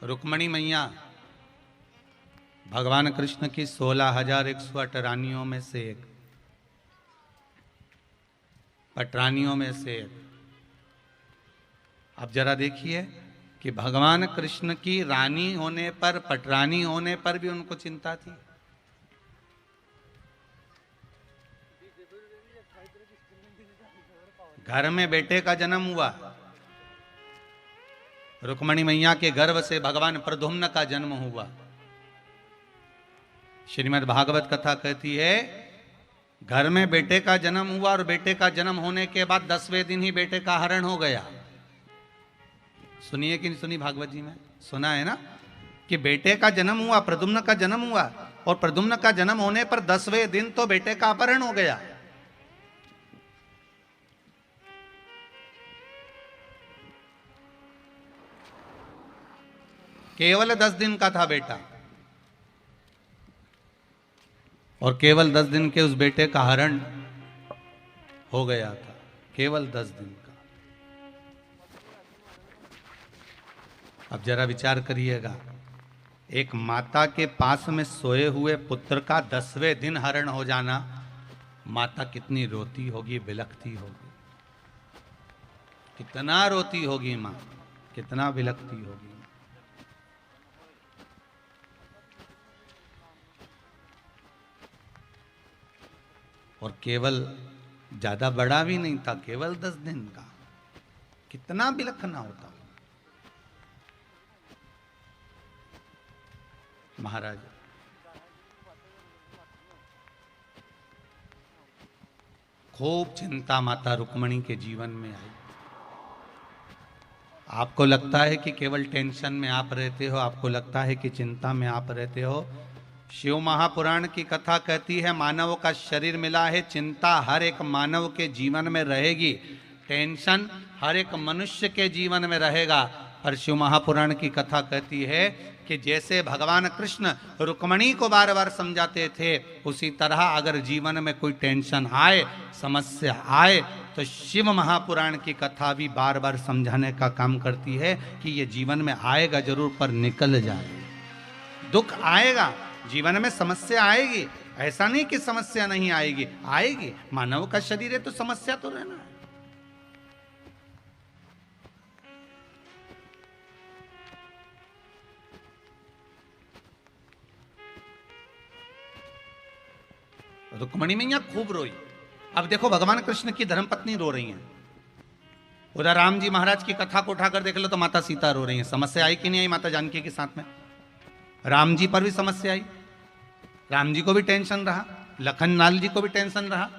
रुक्मणी मैया भगवान कृष्ण की 16,108 रानियों में से एक, पटरानियों में से एक। अब जरा देखिए कि भगवान कृष्ण की रानी होने पर, पटरानी होने पर भी उनको चिंता थी। घर में बेटे का जन्म हुआ, रुक्मणी मैया के गर्भ से भगवान प्रद्युम्न का जन्म हुआ। श्रीमद् भागवत कथा कहती है घर में बेटे का जन्म हुआ और बेटे का जन्म होने के बाद 10वें दिन ही बेटे का हरण हो गया। सुनिए कि नहीं सुनी भागवत जी में? सुना है ना कि बेटे का जन्म हुआ, प्रद्युम्न का जन्म हुआ और प्रद्युम्न का जन्म होने पर 10वें दिन तो बेटे का अपहरण हो गया। केवल 10 दिन का था बेटा और केवल 10 दिन के उस बेटे का हरण हो गया था, केवल 10 दिन का। अब जरा विचार करिएगा, एक माता के पास में सोए हुए पुत्र का 10वें दिन हरण हो जाना, माता कितनी रोती होगी, बिलखती होगी, कितना रोती होगी मां, कितना बिलखती होगी। और केवल ज्यादा बड़ा भी नहीं था, केवल 10 दिन का, कितना बिलखना होता। महाराज खूब चिंता माता रुक्मणी के जीवन में आई। आपको लगता है कि केवल टेंशन में आप रहते हो, आपको लगता है कि चिंता में आप रहते हो। शिव महापुराण की कथा कहती है मानव का शरीर मिला है, चिंता हर एक मानव के जीवन में रहेगी, टेंशन हर एक मनुष्य के जीवन में रहेगा। पर शिव महापुराण की कथा कहती है कि जैसे भगवान कृष्ण रुक्मणी को बार बार समझाते थे, उसी तरह अगर जीवन में कोई टेंशन आए, समस्या आए, तो शिव महापुराण की कथा भी बार बार समझाने का काम करती है कि ये जीवन में आएगा जरूर, पर निकल जाए। दुख आएगा, जीवन में समस्या आएगी, ऐसा नहीं कि समस्या नहीं आएगी, आएगी। मानव का शरीर है तो समस्या तो रहना है। रुक्मणी मैया खूब रोई। अब देखो भगवान कृष्ण की धर्मपत्नी रो रही हैं, उधर राम जी महाराज की कथा को उठाकर देख लो तो माता सीता रो रही हैं। समस्या आई कि नहीं आई माता जानकी के साथ में? राम जी पर भी समस्या आई, राम जी को भी टेंशन रहा, लखन लाल जी को भी टेंशन रहा,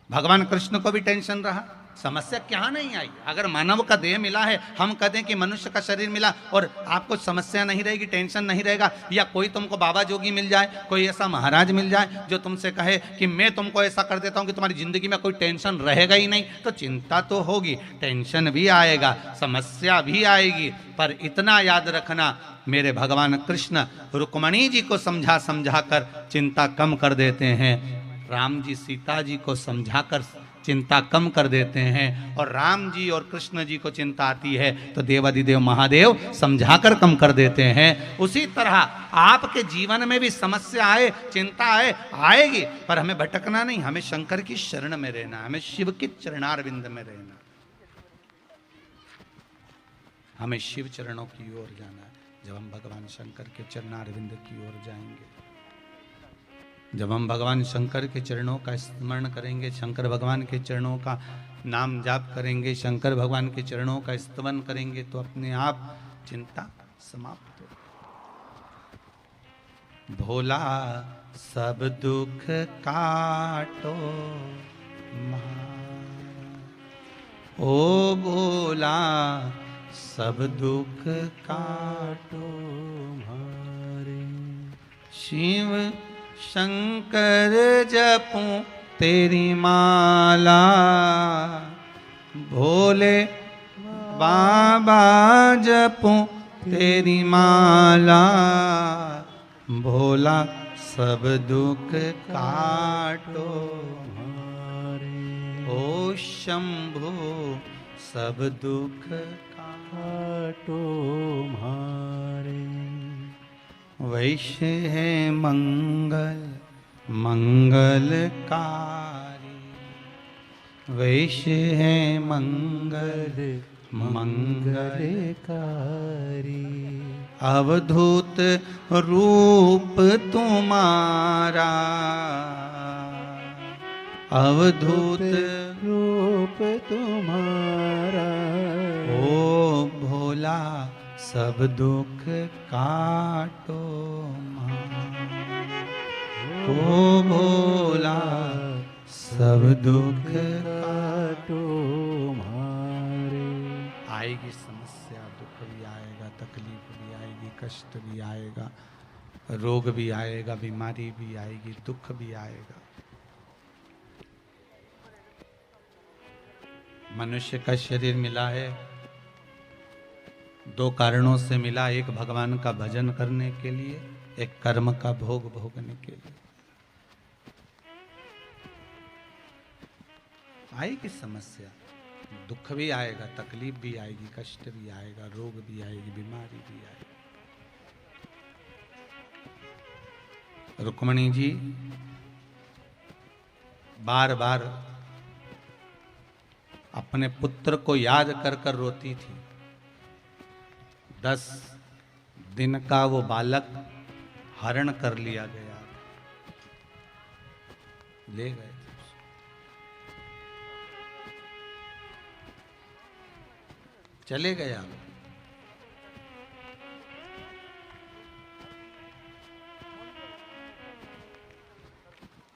भगवान कृष्ण को भी टेंशन रहा। समस्या क्या नहीं आई? अगर मानव का देह मिला है, हम कहते हैं कि मनुष्य का शरीर मिला और आपको समस्या नहीं रहेगी, टेंशन नहीं रहेगा, या कोई तुमको बाबा जोगी मिल जाए, कोई ऐसा महाराज मिल जाए जो तुमसे कहे कि मैं तुमको ऐसा कर देता हूं कि तुम्हारी जिंदगी में कोई टेंशन रहेगा ही नहीं, तो चिंता तो होगी, टेंशन भी आएगा, समस्या भी आएगी। पर इतना याद रखना, मेरे भगवान कृष्ण रुक्मणी जी को समझा समझा कर चिंता कम कर देते हैं, राम जी सीता जी को समझाकर चिंता कम कर देते हैं। और राम जी और कृष्ण जी को चिंता आती है तो देवादिदेव महादेव समझाकर कम कर देते हैं। उसी तरह आपके जीवन में भी समस्या आए, चिंता आए, आएगी, पर हमें भटकना नहीं, हमें शंकर की शरण में रहना, हमें शिव के चरणारविंद में रहना, हमें शिव चरणों की ओर जाना है। जब हम भगवान शंकर के चरणारविंद की ओर जाएंगे, जब हम भगवान शंकर के चरणों का स्मरण करेंगे, शंकर भगवान के चरणों का नाम जाप करेंगे, शंकर भगवान के चरणों का स्तवन करेंगे, तो अपने आप चिंता समाप्त हो। भोला सब दुख काटो ओ भोला सब दुख काटो मारे, शिव शंकर जपूं तेरी माला, भोले बाबा जपूं तेरी माला, भोला सब दुख काटो हमारे, ओ शंभो सब दुख काटो हमारे। वैश्य है मंगल मंगलकारी, वैश्य है मंगल मंगलकारी। अवधूत रूप तुम्हारा, अवधूत रूप तुम्हारा। ओ भोला सब दुख काटो ओ भोला सब दुख काटो मारे। आएगी समस्या, दुख भी आएगा, तकलीफ भी आएगी, कष्ट भी आएगा, रोग भी आएगा, बीमारी भी आएगी, दुख भी आएगा। मनुष्य का शरीर मिला है दो कारणों से मिला, एक भगवान का भजन करने के लिए, एक कर्म का भोग भोगने के लिए। आएगी समस्या, दुख भी आएगा, तकलीफ भी आएगी, कष्ट भी आएगा, रोग भी आएगी, बीमारी भी आएगी। रुक्मणी जी बार बार अपने पुत्र को याद कर कर रोती थी। 10 दिन का वो बालक हरण कर लिया गया, ले गए थे। चले गया,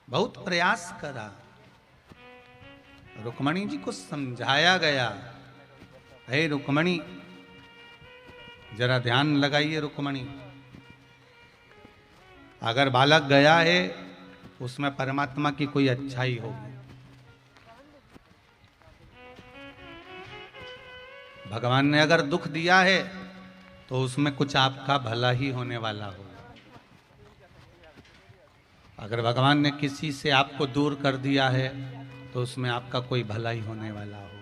बहुत प्रयास करा, रुक्मणी जी को समझाया गया, हे रुक्मणी जरा ध्यान लगाइए रुक्मणी, अगर बालक गया है उसमें परमात्मा की कोई अच्छाई होगी, भगवान ने अगर दुख दिया है तो उसमें कुछ आपका भला ही होने वाला होगा। अगर भगवान ने किसी से आपको दूर कर दिया है तो उसमें आपका कोई भला ही होने वाला होगा।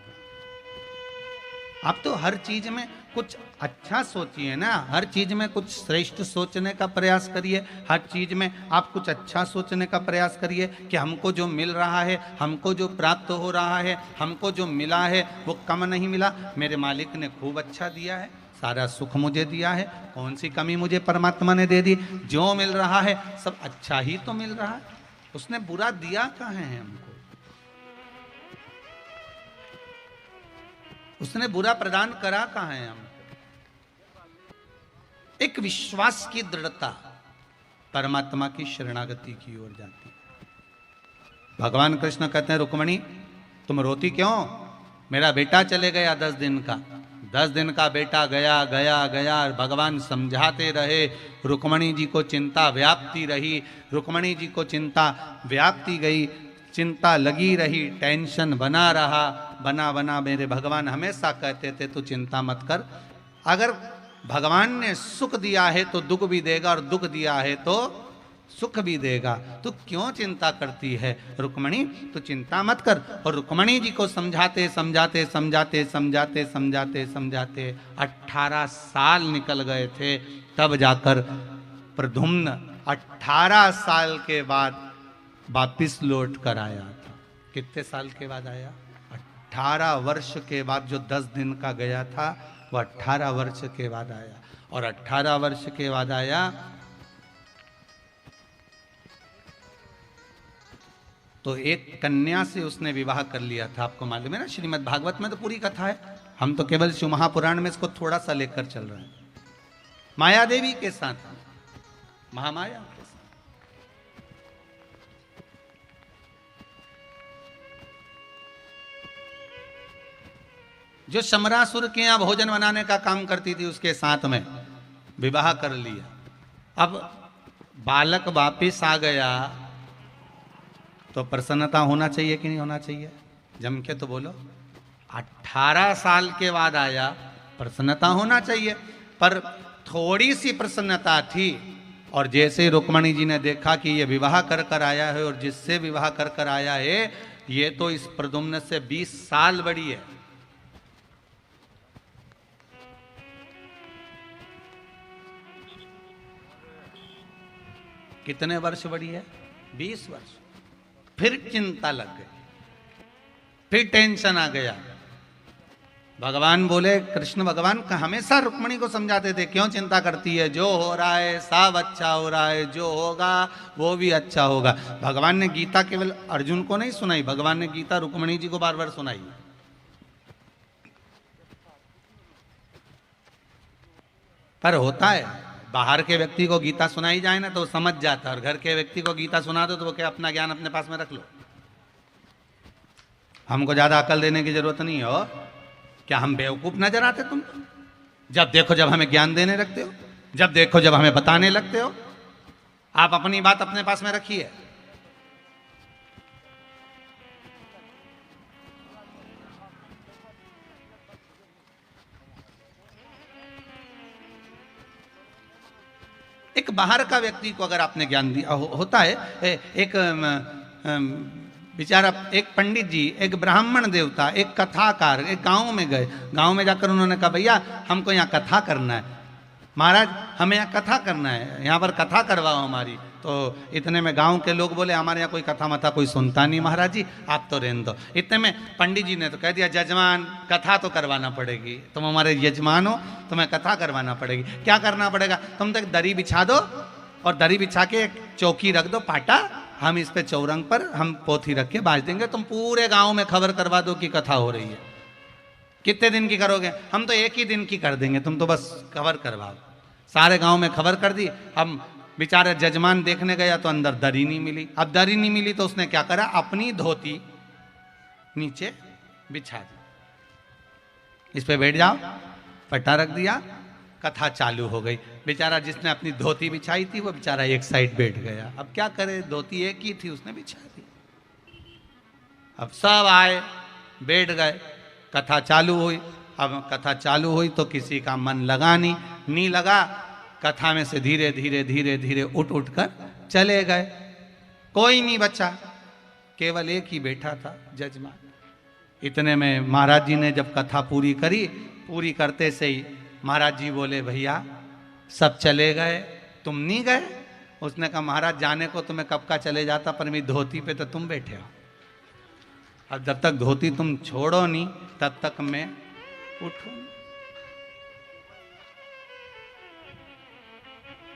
आप तो हर चीज में कुछ अच्छा सोचिए ना, हर चीज में कुछ श्रेष्ठ सोचने का प्रयास करिए, हर चीज में आप कुछ अच्छा सोचने का प्रयास करिए कि हमको जो मिल रहा है, हमको जो प्राप्त हो रहा है, हमको जो मिला है वो कम नहीं मिला, मेरे मालिक ने खूब अच्छा दिया है, सारा सुख मुझे दिया है, कौन सी कमी मुझे परमात्मा ने दे दी, जो मिल रहा है सब अच्छा ही तो मिल रहा है, उसने बुरा दिया कहाँ है हमको, उसने बुरा प्रदान करा कहाँ है हमको। एक विश्वास की दृढ़ता परमात्मा की शरणागति की ओर जाती। भगवान कृष्ण कहते हैं रुक्मणी तुम रोती क्यों, मेरा बेटा चले गया 10 दिन का, 10 दिन का बेटा गया गया गया, भगवान समझाते रहे, रुक्मणी जी को चिंता व्याप्ति रही, रुक्मणी जी को चिंता व्याप्ति गई, चिंता लगी रही, टेंशन बना रहा, बना बना मेरे भगवान हमेशा कहते थे तू चिंता मत कर, अगर भगवान ने सुख दिया है तो दुख भी देगा और दुख दिया है तो सुख भी देगा, तू क्यों चिंता करती है रुक्मणी, तू चिंता मत कर। और रुक्मणी जी को समझाते समझाते समझाते समझाते समझाते समझाते 18 साल निकल गए थे, तब जाकर प्रद्युम्न 18 साल के बाद वापिस लौट कर आया था। कितने साल के बाद आया, 18 वर्ष के बाद, जो 10 दिन का गया था वो 18 वर्ष के बाद आया, और 18 वर्ष के बाद आया तो एक कन्या से उसने विवाह कर लिया था। आपको मालूम है ना, श्रीमद् भागवत में तो पूरी कथा है, हम तो केवल शिव महापुराण में इसको थोड़ा सा लेकर चल रहे हैं। माया देवी के साथ, महामाया के साथ। जो शमरासुर के यहाँ भोजन बनाने का काम करती थी उसके साथ में विवाह कर लिया। अब बालक वापिस आ गया तो प्रसन्नता होना चाहिए कि नहीं होना चाहिए, जम के तो बोलो। 18 साल के बाद आया, प्रसन्नता होना चाहिए, पर थोड़ी सी प्रसन्नता थी। और जैसे रुक्मणी जी ने देखा कि ये विवाह कर कर आया है और जिससे विवाह कर कर आया है ये तो इस प्रद्युम्न से 20 साल बड़ी है, कितने वर्ष बड़ी है? 20 वर्ष। फिर चिंता लग गई, फिर टेंशन आ गया। भगवान बोले, कृष्ण भगवान का हमेशा रुक्मणी को समझाते थे, क्यों चिंता करती है, जो हो रहा है सब अच्छा हो रहा है, जो होगा वो भी अच्छा होगा। भगवान ने गीता केवल अर्जुन को नहीं सुनाई, भगवान ने गीता रुक्मणी जी को बार बार सुनाई। पर होता है, बाहर के व्यक्ति को गीता सुनाई जाए ना तो समझ जाता है, और घर के व्यक्ति को गीता सुना दो तो वो क्या अपना ज्ञान अपने पास में रख लो। हमको ज्यादा अकल देने की जरूरत नहीं हो। क्या हम बेवकूफ नजर आते तुम? जब देखो जब हमें ज्ञान देने लगते हो, जब देखो जब हमें बताने लगते हो। आप अपनी बात अपने पास में रखिए। एक बाहर का व्यक्ति को अगर आपने ज्ञान दिया होता है, एक बेचारा, एक पंडित जी, एक ब्राह्मण देवता, एक कथाकार एक गांव में गए। गांव में जाकर उन्होंने कहा, भैया हमको यहाँ कथा करना है, महाराज हमें यहाँ कथा करना है, यहाँ पर कथा करवाओ हमारी। तो इतने में गांव के लोग बोले, हमारे यहाँ कोई कथा मथा कोई सुनता नहीं महाराज जी, आप तो रहने दो। इतने में पंडित जी ने तो कह दिया, जजमान कथा तो करवाना पड़ेगी, तुम हमारे यजमान हो, तुम्हें कथा करवाना पड़ेगी। क्या करना पड़ेगा? तुम तक दरी बिछा दो, और दरी बिछा के एक चौकी रख दो, पाटा, हम इस पे चौरंग पर हम पोथी रख के बाज देंगे, तुम पूरे गांव में खबर करवा दो कि कथा हो रही है। कितने दिन की करोगे? हम तो एक ही दिन की कर देंगे, तुम तो बस खबर करवाओ। सारे गांव में खबर कर दी। हम बेचारे जजमान देखने गया तो अंदर दरी नहीं मिली। अब दरी नहीं मिली तो उसने क्या करा, अपनी धोती नीचे बिछा दी, इस पे बैठ जाओ, पट्टा रख दिया, कथा चालू हो गई। बेचारा जिसने अपनी धोती बिछाई थी वो बेचारा एक साइड बैठ गया। अब क्या करे, धोती एक ही थी, उसने बिछा दी। अब सब आए, बैठ गए, कथा चालू हुई। अब कथा चालू हुई तो किसी का मन लगा नहीं लगा। कथा में से धीरे धीरे धीरे धीरे उठ कर चले गए। कोई नहीं बचा, केवल एक ही बैठा था, जजमान। इतने में महाराज जी ने जब कथा पूरी करी, पूरी करते से ही महाराज जी बोले, भैया सब चले गए, तुम नहीं गए? उसने कहा, महाराज जाने को तुम्हें कब का चले जाता, पर मेरी धोती पे तो तुम बैठे हो। अब जब तक धोती तुम छोड़ो नहीं तब तक मैं उठूं।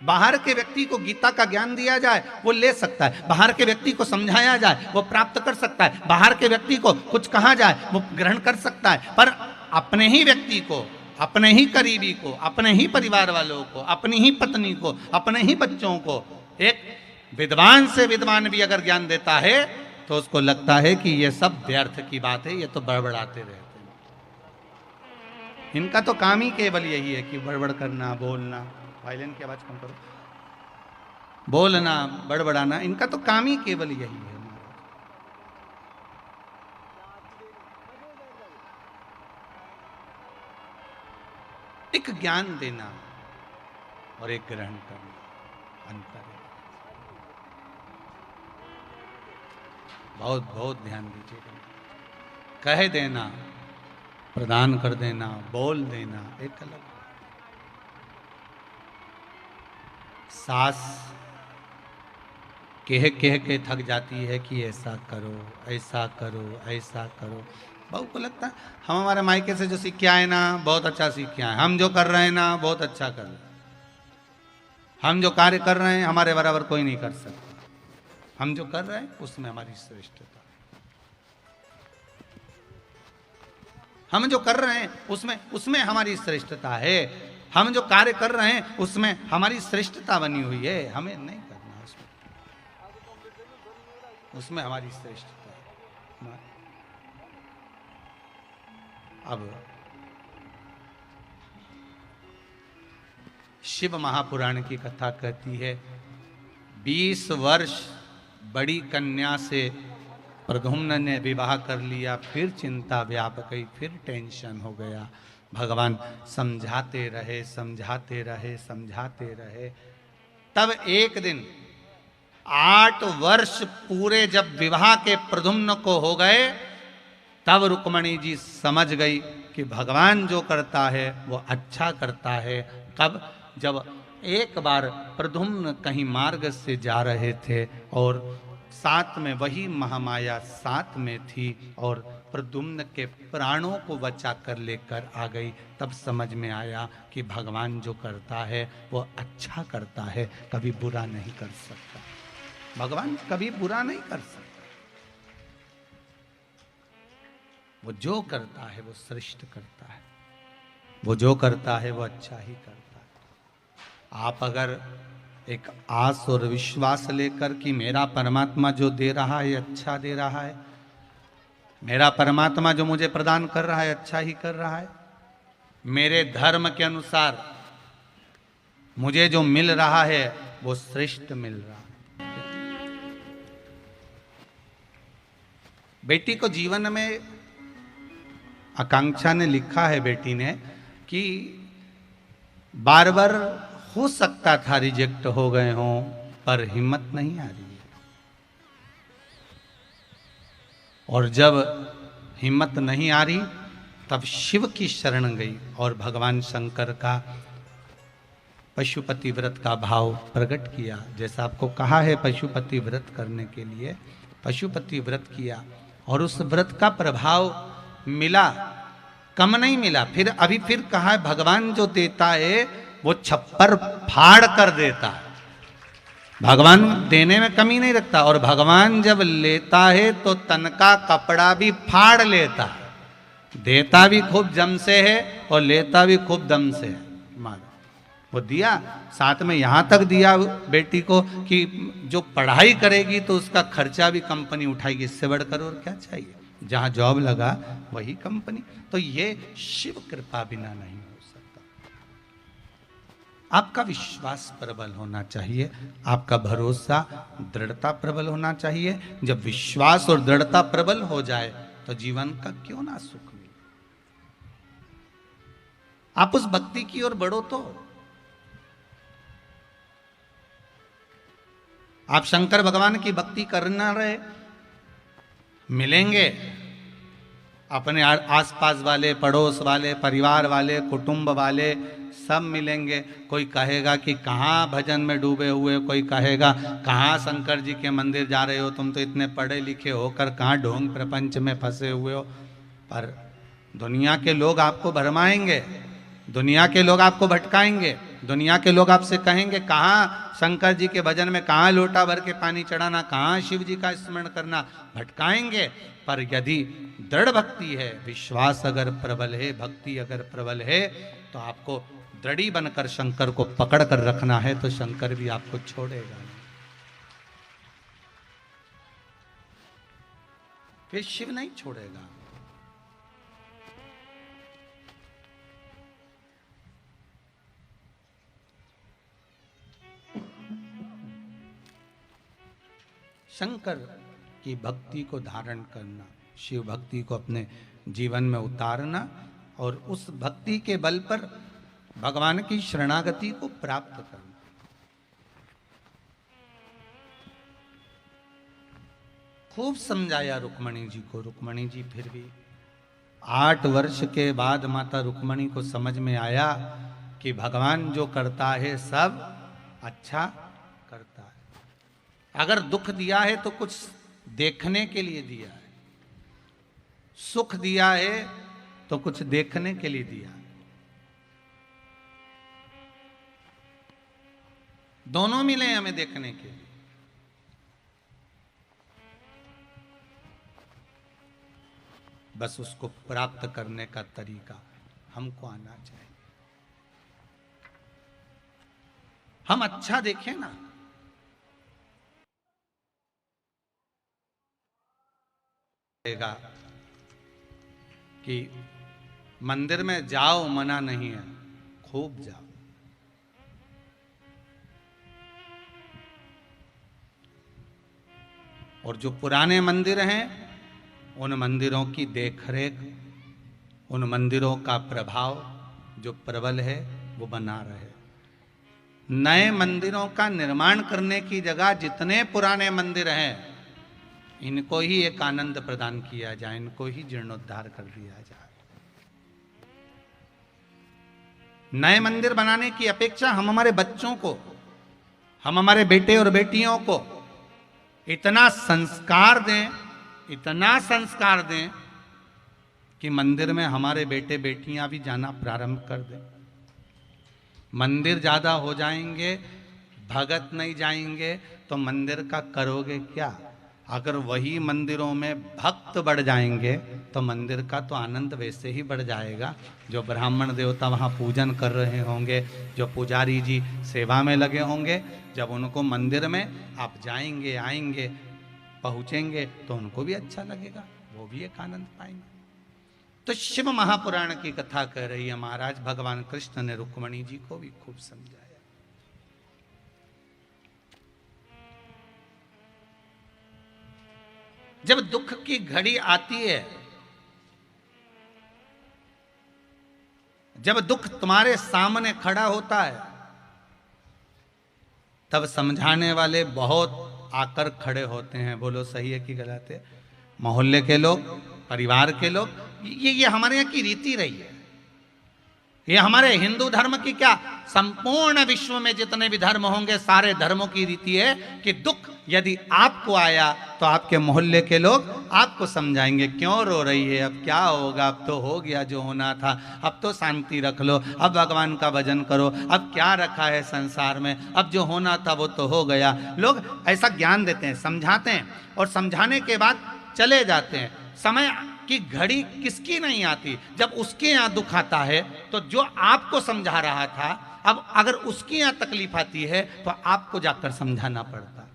बाहर के व्यक्ति को गीता का ज्ञान दिया जाए वो ले सकता है, बाहर के व्यक्ति को समझाया जाए वो प्राप्त कर सकता है, बाहर के व्यक्ति को कुछ कहा जाए वो ग्रहण कर सकता है। पर अपने ही व्यक्ति को, अपने ही करीबी को, अपने ही परिवार वालों को, अपनी ही पत्नी को, अपने ही बच्चों को, एक विद्वान से विद्वान भी अगर ज्ञान देता है तो उसको लगता है कि ये सब व्यर्थ की बात है, ये तो बड़बड़ाते रहते हैं। इनका तो काम ही केवल यही है कि बड़बड़ करना, बोलना, वायलिन की आवाज कम करो, बोलना, बड़बड़ाना, इनका तो काम ही केवल यही है। एक ज्ञान देना और एक ग्रहण करना, अंतर है। बहुत बहुत ध्यान दीजिएगा। कह देना, प्रदान कर देना, बोल देना एक अलग। सास कह कह के थक जाती है कि ऐसा करो, ऐसा करो, ऐसा करो। बहू को लगता है हम हमारे मायके से जो सीख के आए ना बहुत अच्छा सीख के आए, हम जो कर रहे हैं ना बहुत अच्छा कर रहे हैं, हम जो कार्य कर रहे हैं हमारे बराबर कोई नहीं कर सकता, हम जो कर रहे हैं उसमें हमारी श्रेष्ठता, हम जो कर रहे हैं उसमें हमारी श्रेष्ठता है, हम जो कार्य कर रहे हैं उसमें हमारी श्रेष्ठता बनी हुई है, हमें नहीं करना उसमें हमारी श्रेष्ठता है। अब शिव महापुराण की कथा कहती है 20 वर्ष बड़ी कन्या से प्रद्युम्न ने विवाह कर लिया, फिर चिंता व्याप गई, फिर टेंशन हो गया। भगवान समझाते रहे, समझाते रहे, समझाते रहे। तब एक दिन 8 वर्ष पूरे जब विवाह के प्रद्युम्न को हो गए, तब रुक्मणी जी समझ गई कि भगवान जो करता है वो अच्छा करता है। कब? जब एक बार प्रद्युम्न कहीं मार्ग से जा रहे थे और साथ में वही महामाया साथ में थी और प्रद्युम्न के प्राणों को बचा कर लेकर आ गई। तब समझ में आया कि भगवान जो करता है वो अच्छा करता है, कभी बुरा नहीं कर सकता। भगवान कभी बुरा नहीं कर सकता। वो जो करता है वो श्रेष्ठ करता है, वो जो करता है वो अच्छा ही करता है। आप अगर एक आस और विश्वास लेकर कि मेरा परमात्मा जो दे रहा है अच्छा दे रहा है, मेरा परमात्मा जो मुझे प्रदान कर रहा है अच्छा ही कर रहा है, मेरे धर्म के अनुसार मुझे जो मिल रहा है वो श्रेष्ठ मिल रहा है। बेटी को जीवन में आकांक्षा ने लिखा है, बेटी ने, कि बार बार हो सकता था रिजेक्ट हो गए हों पर हिम्मत नहीं आ रही है। और जब हिम्मत नहीं आ रही तब शिव की शरण गई और भगवान शंकर का पशुपति व्रत का भाव प्रकट किया। जैसा आपको कहा है पशुपति व्रत करने के लिए, पशुपति व्रत किया और उस व्रत का प्रभाव मिला, कम नहीं मिला। फिर अभी फिर कहा है भगवान जो देता है वो छप्पर फाड़ कर देता है। भगवान देने में कमी नहीं रखता और भगवान जब लेता है तो तन का कपड़ा भी फाड़ लेता है। देता भी खूब जम से है और लेता भी खूब दम से है। वो दिया, साथ में यहां तक दिया बेटी को कि जो पढ़ाई करेगी तो उसका खर्चा भी कंपनी उठाएगी। इससे बढ़कर और क्या चाहिए? जहां जॉब लगा वही कंपनी। तो ये शिव कृपा बिना नहीं हो सकता। आपका विश्वास प्रबल होना चाहिए, आपका भरोसा दृढ़ता प्रबल होना चाहिए। जब विश्वास और दृढ़ता प्रबल हो जाए तो जीवन का क्यों ना सुख मिले। आप उस भक्ति की ओर बढ़ो तो आप शंकर भगवान की भक्ति करना रहे, मिलेंगे अपने आसपास वाले, पड़ोस वाले, परिवार वाले, कुटुंब वाले सब मिलेंगे। कोई कहेगा कि कहाँ भजन में डूबे हुए, कोई कहेगा कहाँ शंकर जी के मंदिर जा रहे हो, तुम तो इतने पढ़े लिखे होकर कहाँ ढोंग प्रपंच में फंसे हुए हो। पर दुनिया के लोग आपको भरमाएंगे, दुनिया के लोग आपको भटकाएंगे, दुनिया के लोग आपसे कहेंगे कहाँ शंकर जी के भजन में, कहाँ लोटा भर के पानी चढ़ाना, कहाँ शिव जी का स्मरण करना, भटकाएंगे। पर यदि दृढ़ भक्ति है, विश्वास अगर प्रबल है, भक्ति अगर प्रबल है, तो आपको दृढ़ी बनकर शंकर को पकड़ कर रखना है तो शंकर भी आपको छोड़ेगा नहीं। फिर शिव नहीं छोड़ेगा। शंकर की भक्ति को धारण करना, शिव भक्ति को अपने जीवन में उतारना और उस भक्ति के बल पर भगवान की शरणागति को प्राप्त करना। खूब समझाया रुक्मणी जी को। रुक्मणी जी फिर भी 8 वर्ष के बाद माता रुक्मणी को समझ में आया कि भगवान जो करता है सब अच्छा करता है। अगर दुख दिया है तो कुछ देखने के लिए दिया है, सुख दिया है तो कुछ देखने के लिए दिया है। दोनों मिले हमें देखने के लिए। बस उसको प्राप्त करने का तरीका हमको आना चाहिए। हम अच्छा देखें ना, कि मंदिर में जाओ मना नहीं है, खूब जाओ। और जो पुराने मंदिर हैं उन मंदिरों की देखरेख, उन मंदिरों का प्रभाव जो प्रबल है वो बना रहे। नए मंदिरों का निर्माण करने की जगह जितने पुराने मंदिर हैं इनको ही एक आनंद प्रदान किया जाए, इनको ही जीर्णोद्धार कर दिया जाए। नए मंदिर बनाने की अपेक्षा हम हमारे बच्चों को, हम हमारे बेटे और बेटियों को इतना संस्कार दें, इतना संस्कार दें कि मंदिर में हमारे बेटे बेटियां भी जाना प्रारंभ कर दें। मंदिर ज्यादा हो जाएंगे, भगत नहीं जाएंगे तो मंदिर का करोगे क्या? अगर वही मंदिरों में भक्त बढ़ जाएंगे तो मंदिर का तो आनंद वैसे ही बढ़ जाएगा। जो ब्राह्मण देवता वहाँ पूजन कर रहे होंगे, जो पुजारी जी सेवा में लगे होंगे, जब उनको मंदिर में आप जाएंगे, आएंगे, पहुँचेंगे तो उनको भी अच्छा लगेगा, वो भी एक आनंद पाएंगे। तो शिव महापुराण की कथा कह रही है महाराज, भगवान कृष्ण ने रुक्मणी जी को भी खूब समझाया। जब दुख की घड़ी आती है, जब दुख तुम्हारे सामने खड़ा होता है, तब समझाने वाले बहुत आकर खड़े होते हैं। बोलो सही है कि गलत है? मोहल्ले के लोग, परिवार के लोग, ये हमारे यहाँ की रीति रही है। ये हमारे हिंदू धर्म की क्या, संपूर्ण विश्व में जितने भी धर्म होंगे सारे धर्मों की रीति है कि दुख यदि आपको आया तो आपके मोहल्ले के लोग आपको समझाएंगे, क्यों रो रही है, अब क्या होगा, अब तो हो गया जो होना था, अब तो शांति रख लो, अब भगवान का भजन करो, अब क्या रखा है संसार में, अब जो होना था वो तो हो गया। लोग ऐसा ज्ञान देते हैं, समझाते हैं और समझाने के बाद चले जाते हैं। समय की घड़ी किसकी नहीं आती? जब उसके यहाँ दुख आता है तो जो आपको समझा रहा था, अब अगर उसके यहाँ तकलीफ आती है तो आपको जाकर समझाना पड़ता।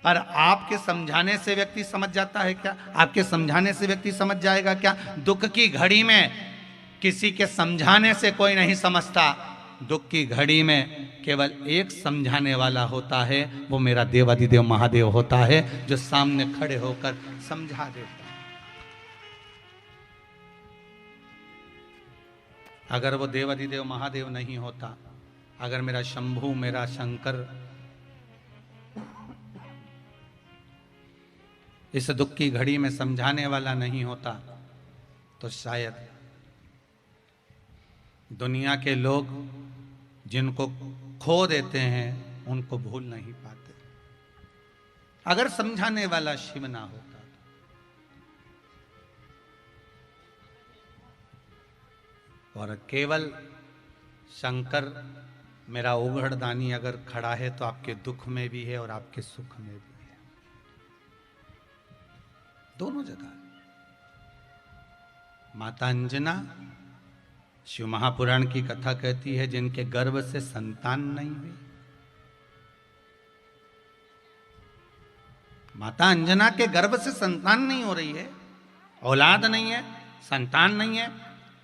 पर आपके समझाने से व्यक्ति समझ जाता है क्या? आपके समझाने से व्यक्ति समझ जाएगा क्या? दुख की घड़ी में किसी के समझाने से कोई नहीं समझता। दुख की घड़ी में केवल एक समझाने वाला होता है, वो मेरा देवाधिदेव महादेव होता है, जो सामने खड़े होकर समझा देता है। अगर वो देवाधिदेव महादेव नहीं होता, अगर मेरा शंभू, मेरा शंकर इस दुख की घड़ी में समझाने वाला नहीं होता, तो शायद दुनिया के लोग जिनको खो देते हैं उनको भूल नहीं पाते। अगर समझाने वाला शिव ना होता और केवल शंकर मेरा उघड़दानी अगर खड़ा है तो आपके दुख में भी है और आपके सुख में भी है, दोनों जगह। माता अंजना, शिव महापुराण की कथा कहती है, जिनके गर्भ से संतान नहीं हुई, माता अंजना के गर्भ से संतान नहीं हो रही है, औलाद नहीं है, संतान नहीं है।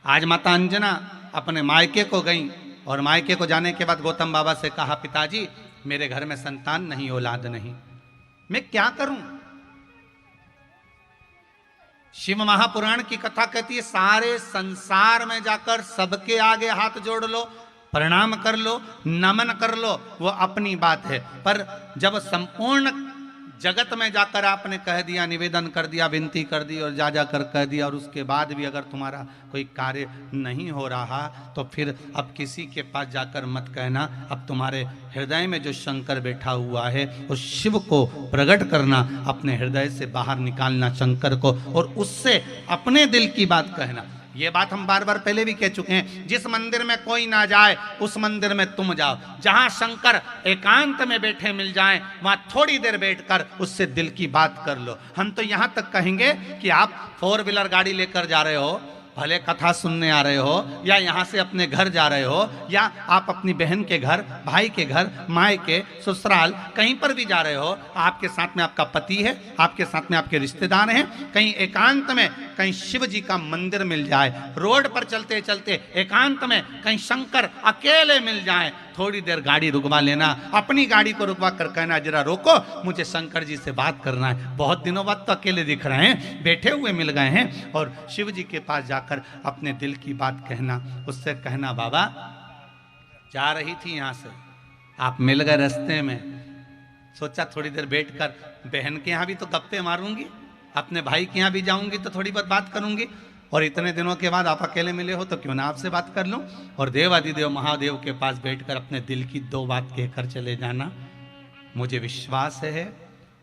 आज माता अंजना अपने मायके को गई और मायके को जाने के बाद गौतम बाबा से कहा, पिताजी मेरे घर में संतान नहीं, औलाद नहीं, मैं क्या करूं? शिव महापुराण की कथा कहती है, सारे संसार में जाकर सबके आगे हाथ जोड़ लो, प्रणाम कर लो, नमन कर लो, वो अपनी बात है। पर जब संपूर्ण जगत में जाकर आपने कह दिया, निवेदन कर दिया, विनती कर दी और जा जाकर कह दिया, और उसके बाद भी अगर तुम्हारा कोई कार्य नहीं हो रहा तो फिर अब किसी के पास जाकर मत कहना। अब तुम्हारे हृदय में जो शंकर बैठा हुआ है उस शिव को प्रकट करना, अपने हृदय से बाहर निकालना शंकर को, और उससे अपने दिल की बात कहना। ये बात हम बार बार पहले भी कह चुके हैं, जिस मंदिर में कोई ना जाए उस मंदिर में तुम जाओ। जहां शंकर एकांत में बैठे मिल जाएं, वहां थोड़ी देर बैठकर उससे दिल की बात कर लो। हम तो यहां तक कहेंगे कि आप 4 व्हीलर गाड़ी लेकर जा रहे हो, भले कथा सुनने आ रहे हो, या यहाँ से अपने घर जा रहे हो, या आप अपनी बहन के घर, भाई के घर, माए के ससुराल, कहीं पर भी जा रहे हो, आपके साथ में आपका पति है, आपके साथ में आपके रिश्तेदार हैं, कहीं एकांत में कहीं शिव जी का मंदिर मिल जाए, रोड पर चलते चलते एकांत में कहीं शंकर अकेले मिल जाए, थोड़ी देर गाड़ी रुकवा लेना, अपनी गाड़ी को रुकवा कर कहना, जरा रोको, मुझे शंकर जी से बात करना है, बहुत दिनों बाद तो अकेले दिख रहे हैं, बैठे हुए मिल गए हैं, और शिव जी के पास जाकर अपने दिल की बात कहना। उससे कहना, बाबा जा रही थी यहाँ से, आप मिल गए रास्ते में, सोचा थोड़ी देर बैठकर बहन के यहाँ भी तो गप्पे मारूंगी, अपने भाई के यहाँ भी जाऊंगी तो थोड़ी बहुत बात करूंगी, और इतने दिनों के बाद आप अकेले मिले हो तो क्यों ना आपसे बात कर लूं और देवाधिदेव महादेव के पास बैठकर अपने दिल की दो बात कहकर चले जाना। मुझे विश्वास है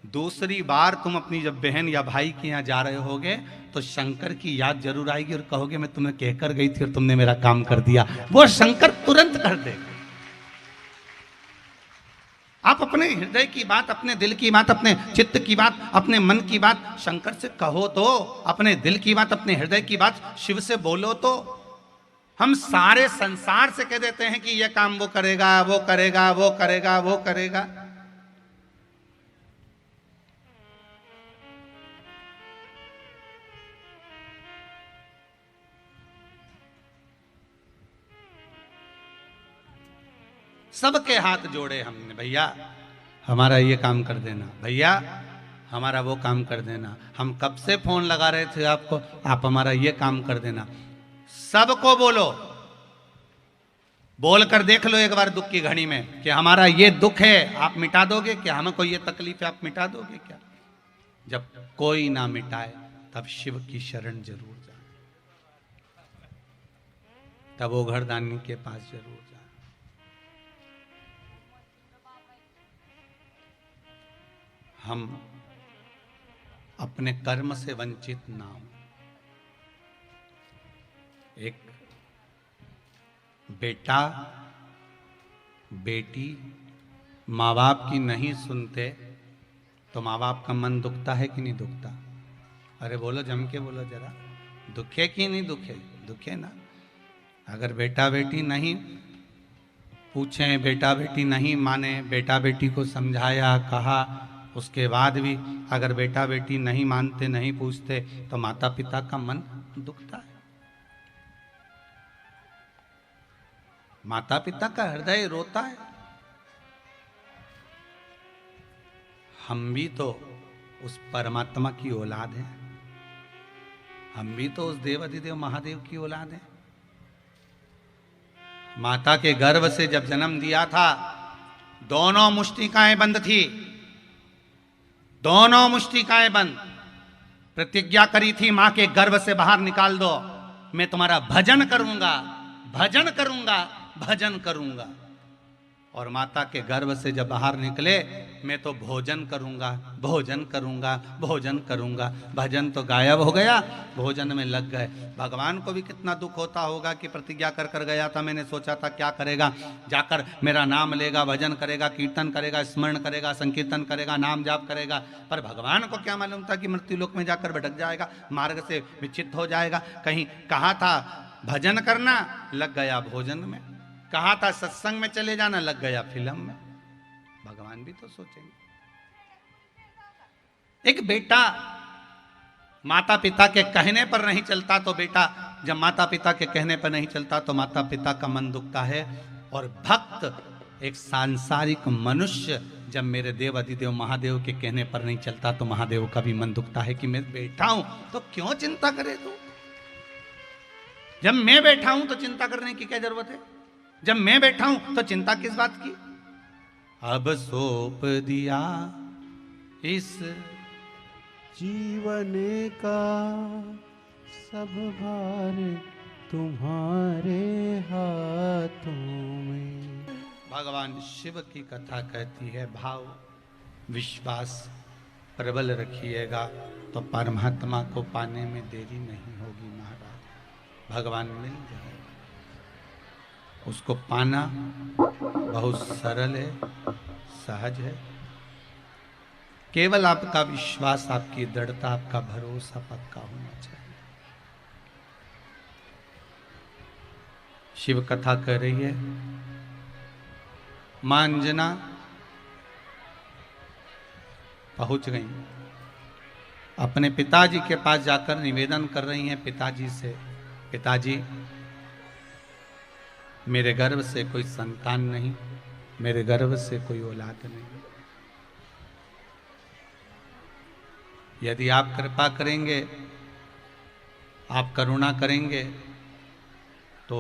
दूसरी बार तुम अपनी जब बहन या भाई के यहाँ जा रहे होगे तो शंकर की याद जरूर आएगी और कहोगे मैं तुम्हें कहकर गई थी और तुमने मेरा काम कर दिया। वो शंकर तुरंत कर देगा। आप अपने हृदय की बात, अपने दिल की बात, अपने चित्त की बात, अपने मन की बात शंकर से कहो तो, अपने दिल की बात, अपने हृदय की बात शिव से बोलो तो। हम सारे संसार से कह देते हैं कि यह काम वो करेगा, वो करेगा, वो करेगा, वो करेगा। सबके हाथ जोड़े हमने, भैया हमारा ये काम कर देना, भैया हमारा वो काम कर देना। हम कब से फोन लगा रहे थे आपको, आप हमारा ये काम कर देना। सबको बोलो, बोलकर देख लो एक बार दुख की घड़ी में कि हमारा ये दुख है आप मिटा दोगे क्या, हमको ये तकलीफ है आप मिटा दोगे क्या। जब कोई ना मिटाए तब शिव की शरण जरूर जाए, तब वो घरदानी के पास जरूर जाए। हम अपने कर्म से वंचित ना हो। एक बेटा बेटी माँ बाप की नहीं सुनते तो माँ बाप का मन दुखता है कि नहीं दुखता? अरे बोलो, जम के बोलो जरा, दुखे कि नहीं दुखे? दुखे ना। अगर बेटा बेटी नहीं पूछे, बेटा बेटी नहीं माने, बेटा बेटी को समझाया कहा, उसके बाद भी अगर बेटा बेटी नहीं मानते नहीं पूछते तो माता पिता का मन दुखता है। माता पिता का हृदय रोता है। हम भी तो उस परमात्मा की औलाद हैं, हम भी तो उस देवाधिदेव महादेव की औलाद हैं। माता के गर्भ से जब जन्म दिया था दोनों मुष्टिकाएं बंद थी, दोनों मुष्टिकाएं बंद। प्रतिज्ञा करी थी मां के गर्भ से बाहर निकाल दो, मैं तुम्हारा भजन करूंगा, भजन करूंगा, भजन करूंगा। और माता के गर्भ से जब बाहर निकले मैं तो भोजन करूंगा, भोजन करूंगा, भोजन करूंगा। भजन तो गायब हो गया, भोजन में लग गए। भगवान को भी कितना दुख होता होगा कि प्रतिज्ञा कर कर गया था, मैंने सोचा था क्या करेगा, जाकर मेरा नाम लेगा, भजन करेगा, कीर्तन करेगा, स्मरण करेगा, संकीर्तन करेगा, नाम जाप करेगा। पर भगवान को क्या मालूम था कि मृत्युलोक में जाकर भटक जाएगा, मार्ग से विचित हो जाएगा। कहीं कहा था भजन करना, लग गया भोजन में। कहा था सत्संग में चले जाना, लग गया फिल्म में। भगवान भी तो सोचेंगे। एक बेटा माता पिता के कहने पर नहीं चलता तो बेटा, जब माता पिता के कहने पर नहीं चलता तो माता पिता का मन दुखता है। और भक्त एक सांसारिक मनुष्य जब मेरे देव अधिदेव महादेव के कहने पर नहीं चलता तो महादेव का भी मन दुखता है कि मैं बैठा हूं तो क्यों चिंता करे तू। जब मैं बैठा हूं तो चिंता करने की क्या जरूरत है? जब मैं बैठा हूं तो चिंता किस बात की? अब सौंप दिया इस जीवन का सब भार तुम्हारे हाथों में। भगवान शिव की कथा कहती है भाव विश्वास प्रबल रखिएगा तो परमात्मा को पाने में देरी नहीं होगी महाराज। भगवान मिल जाए, उसको पाना बहुत सरल है, सहज है। केवल आपका विश्वास, आपकी दृढ़ता, आपका भरोसा पक्का होना चाहिए। शिव कथा कह रही है मां अंजना पहुंच गई, अपने पिताजी के पास जाकर निवेदन कर रही हैं पिताजी से, पिताजी मेरे गर्भ से कोई संतान नहीं, मेरे गर्भ से कोई औलाद नहीं। यदि आप कृपा करेंगे, आप करुणा करेंगे तो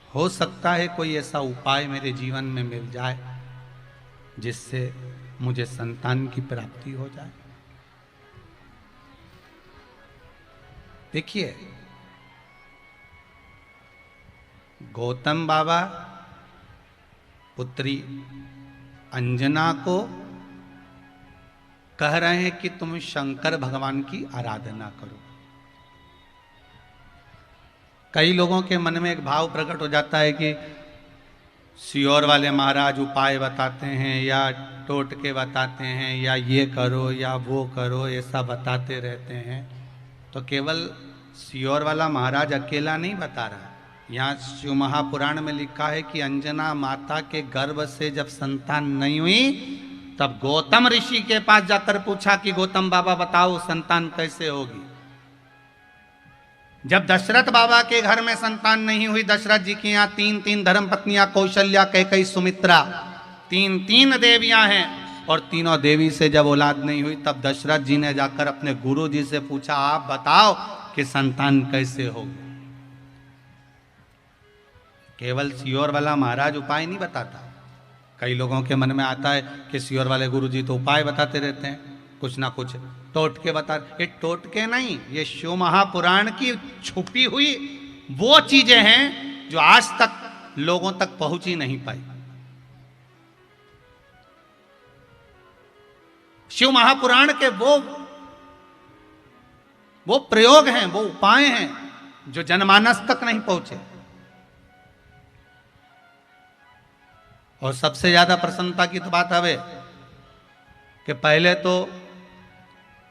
हो सकता है कोई ऐसा उपाय मेरे जीवन में मिल जाए जिससे मुझे संतान की प्राप्ति हो जाए। देखिए, गौतम बाबा पुत्री अंजना को कह रहे हैं कि तुम शंकर भगवान की आराधना करो। कई लोगों के मन में एक भाव प्रकट हो जाता है कि सियोर वाले महाराज उपाय बताते हैं या टोटके बताते हैं या ये करो या वो करो, ऐसा बताते रहते हैं। तो केवल सियोर वाला महाराज अकेला नहीं बता रहा। यहाँ शिव महापुराण में लिखा है कि अंजना माता के गर्भ से जब संतान नहीं हुई तब गौतम ऋषि के पास जाकर पूछा कि गौतम बाबा बताओ संतान कैसे होगी। जब दशरथ बाबा के घर में संतान नहीं हुई, दशरथ जी की यहाँ 3 धर्म पत्नियां, कौशल्या, कैकेयी, सुमित्रा, 3 देवियां हैं, और तीनों देवी से जब औलाद नहीं हुई तब दशरथ जी ने जाकर अपने गुरु जी से पूछा आप बताओ कि संतान कैसे होगी। केवल सियोर वाला महाराज उपाय नहीं बताता। कई लोगों के मन में आता है कि सियोर वाले गुरु जी तो उपाय बताते रहते हैं, कुछ ना कुछ टोटके बता। ये टोटके नहीं, ये शिव महापुराण की छुपी हुई वो चीजें हैं जो आज तक लोगों तक पहुंच ही नहीं पाई। शिव महापुराण के वो प्रयोग हैं, वो उपाय हैं जो जनमानस तक नहीं पहुंचे। और सबसे ज्यादा प्रसन्नता की तो बात है कि पहले तो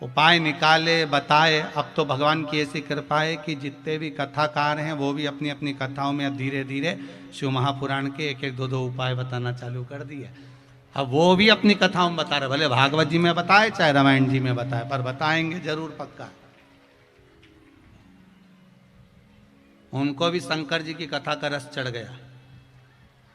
उपाय निकाले बताए, अब तो भगवान की ऐसी कृपा है कि जितने भी कथाकार हैं वो भी अपनी अपनी कथाओं में अब धीरे धीरे शिव महापुराण के 1-1, 2-2 उपाय बताना चालू कर दिए। अब वो भी अपनी कथाओं में बता रहे, भले भागवत जी में बताए चाहे रामायण जी में बताए, पर बताएंगे जरूर पक्का। उनको भी शंकर जी की कथा का रस चढ़ गया।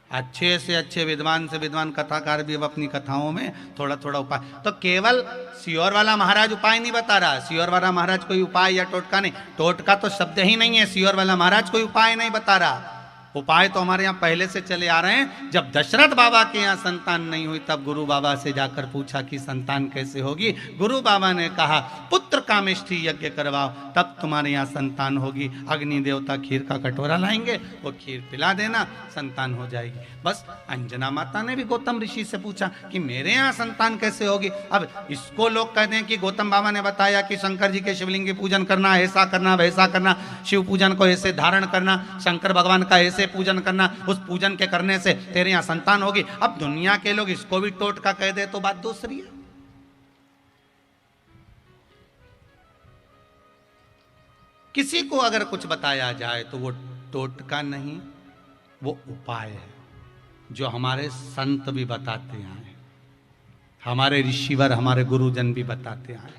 अच्छे से अच्छे विद्वान से विद्वान कथाकार भी अब अपनी कथाओं में थोड़ा थोड़ा उपाय। तो केवल सियोर वाला महाराज उपाय नहीं बता रहा, सियोर वाला महाराज कोई उपाय या टोटका नहीं, टोटका तो शब्द ही नहीं है। सियोर वाला महाराज कोई उपाय नहीं बता रहा, उपाय तो हमारे यहाँ पहले से चले आ रहे हैं। जब दशरथ बाबा के यहाँ संतान नहीं हुई तब गुरु बाबा से जाकर पूछा कि संतान कैसे होगी। गुरु बाबा ने कहा पुत्र कामेष्ठी यज्ञ करवाओ तब तुम्हारे यहाँ संतान होगी। अग्नि देवता खीर का कटोरा लाएंगे, वो खीर पिला देना, संतान हो जाएगी। बस अंजना माता ने भी गौतम ऋषि से पूछा कि मेरे यहाँ संतान कैसे होगी। अब इसको लोग कहते हैं कि गौतम बाबा ने बताया कि शंकर जी के शिवलिंग की पूजन करना, ऐसा करना वैसा करना, शिव पूजन को ऐसे धारण करना, शंकर भगवान का ऐसे पूजन करना, उस पूजन के करने से तेरे यहाँ संतान होगी। अब दुनिया के लोग इसको भी टोटका कह दे तो बात दूसरी है। किसी को अगर कुछ बताया जाए तो वो टोटका नहीं, वो उपाय है जो हमारे संत भी बताते आए, हमारे ऋषिवर, हमारे गुरुजन भी बताते आए।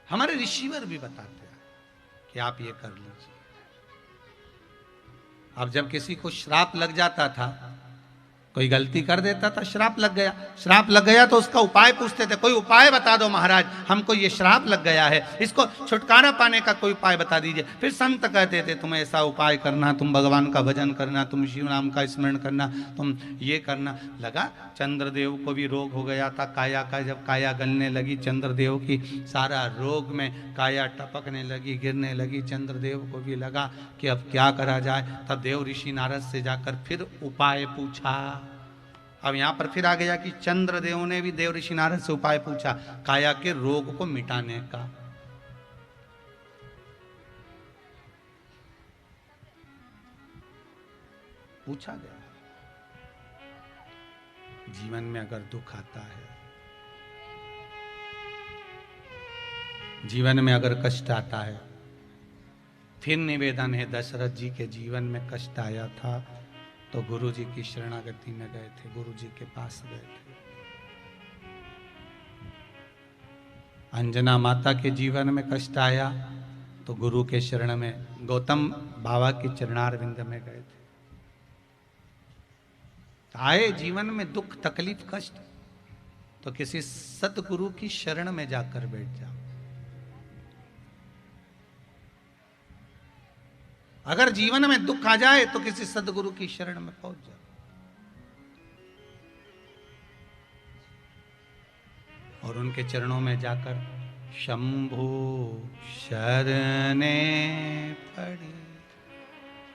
हमारे ऋषिवर भी बताते हैं कि आप ये कर लीजिए। अब जब किसी को श्राप लग जाता था, कोई गलती कर देता था, श्राप लग गया, श्राप लग गया तो उसका उपाय पूछते थे, कोई उपाय बता दो महाराज, हमको ये श्राप लग गया है, इसको छुटकारा पाने का कोई उपाय बता दीजिए। फिर संत कहते थे तुम ऐसा उपाय करना, तुम भगवान का भजन करना, तुम शिव नाम का स्मरण करना, तुम ये करना। लगा चंद्रदेव को भी रोग हो गया था काया का, जब काया गलने लगी चंद्रदेव की, सारा रोग में काया टपकने लगी, गिरने लगी, चंद्रदेव को भी लगा कि अब क्या करा जाए। तब देव ऋषि नारद से जाकर फिर उपाय पूछा। अब यहां पर फिर आ गया कि चंद्रदेव ने भी देव ऋषि नारद से उपाय पूछा काया के रोग को मिटाने का। पूछा गया जीवन में अगर दुख आता है, जीवन में अगर कष्ट आता है, फिर निवेदन है दशरथ जी के जीवन में कष्ट आया था तो गुरु जी की शरणागति में गए थे, गुरु जी के पास गए थे। अंजना माता के जीवन में कष्ट आया तो गुरु के शरण में, गौतम बाबा की चरणारविंद में गए थे। आए जीवन में दुख तकलीफ कष्ट तो किसी सतगुरु की शरण में जाकर बैठ जाओ। अगर जीवन में दुख आ जाए तो किसी सदगुरु की शरण में पहुंच जाओ। उनके चरणों में जाकर शंभु शरणे पड़ी,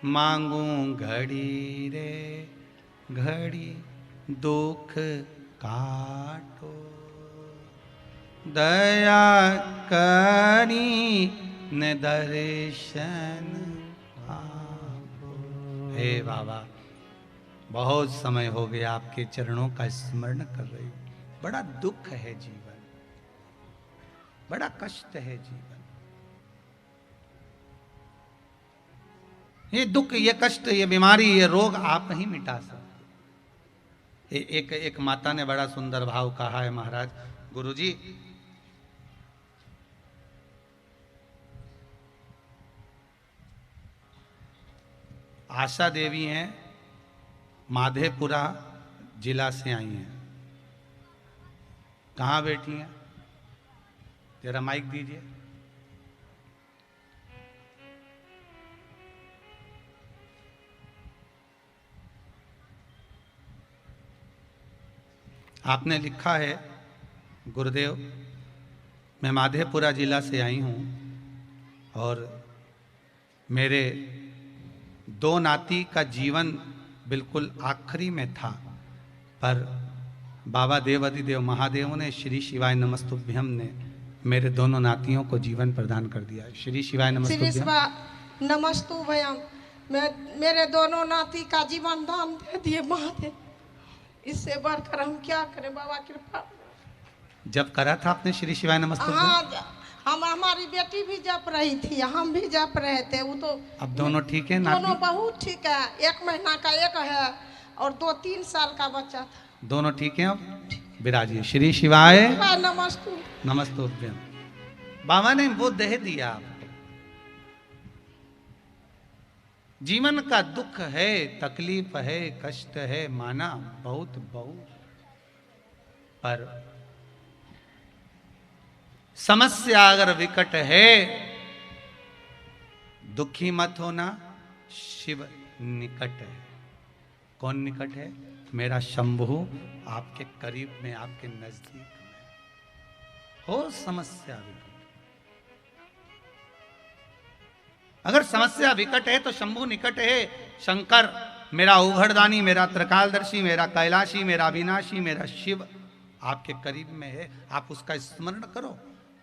मांगू घड़ी रे घड़ी दुख काटो, दया करी न दर्शन आपो। हे बाबा, बहुत समय हो गया आपके चरणों का स्मरण कर रही हूं। बड़ा दुख है जीवन, बड़ा कष्ट है जीवन। ये दुख, ये कष्ट, ये बीमारी, ये रोग आप नहीं मिटा सकते। एक माता ने बड़ा सुंदर भाव कहा है महाराज। गुरुजी, आशा देवी हैं, माधेपुरा जिला से आई हैं। कहाँ बैठी हैं? जरा माइक दीजिए। आपने लिखा है, गुरुदेव मैं माधेपुरा जिला से आई हूँ और मेरे 2 नाती का जीवन बिल्कुल आखिरी में था, पर बाबा देवाधिदेव महादेव ने, श्री शिवाय नमस्तुभ्यम ने मेरे दोनों नातियों को जीवन प्रदान कर दिया। श्री शिवाय नमस्तुभ्यम। मेरे दोनों नाती का जीवन दान दे दिए महादेव, इससे बढ़कर हम क्या करें बाबा, कृपा। जब करा था आपने श्री शिवाय नमस्तुभ्यम? हाँ, हमारी बेटी भी जप रही थी, हम भी जप रहे थे। वो तो अब दोनों ठीक है? दोनों बहुत ठीक है। 1 महीना का एक है और 2-3 साल का बच्चा था। दोनों ठीक हैं? अब विराजिए। श्री शिवाय नमस्तुभ्यम। बाबा ने वो दे दिया आपको। जीवन का दुख है, तकलीफ है, कष्ट है, माना बहुत बहुत, पर समस्या अगर विकट है, दुखी मत होना, शिव निकट है। कौन निकट है? मेरा शंभु आपके करीब में, आपके नजदीक में। हो समस्या विकट, अगर समस्या विकट है तो शंभु निकट है। शंकर मेरा उघड़दानी, मेरा त्रिकालदर्शी, मेरा कैलाशी, मेरा विनाशी, मेरा शिव आपके करीब में है। आप उसका स्मरण करो।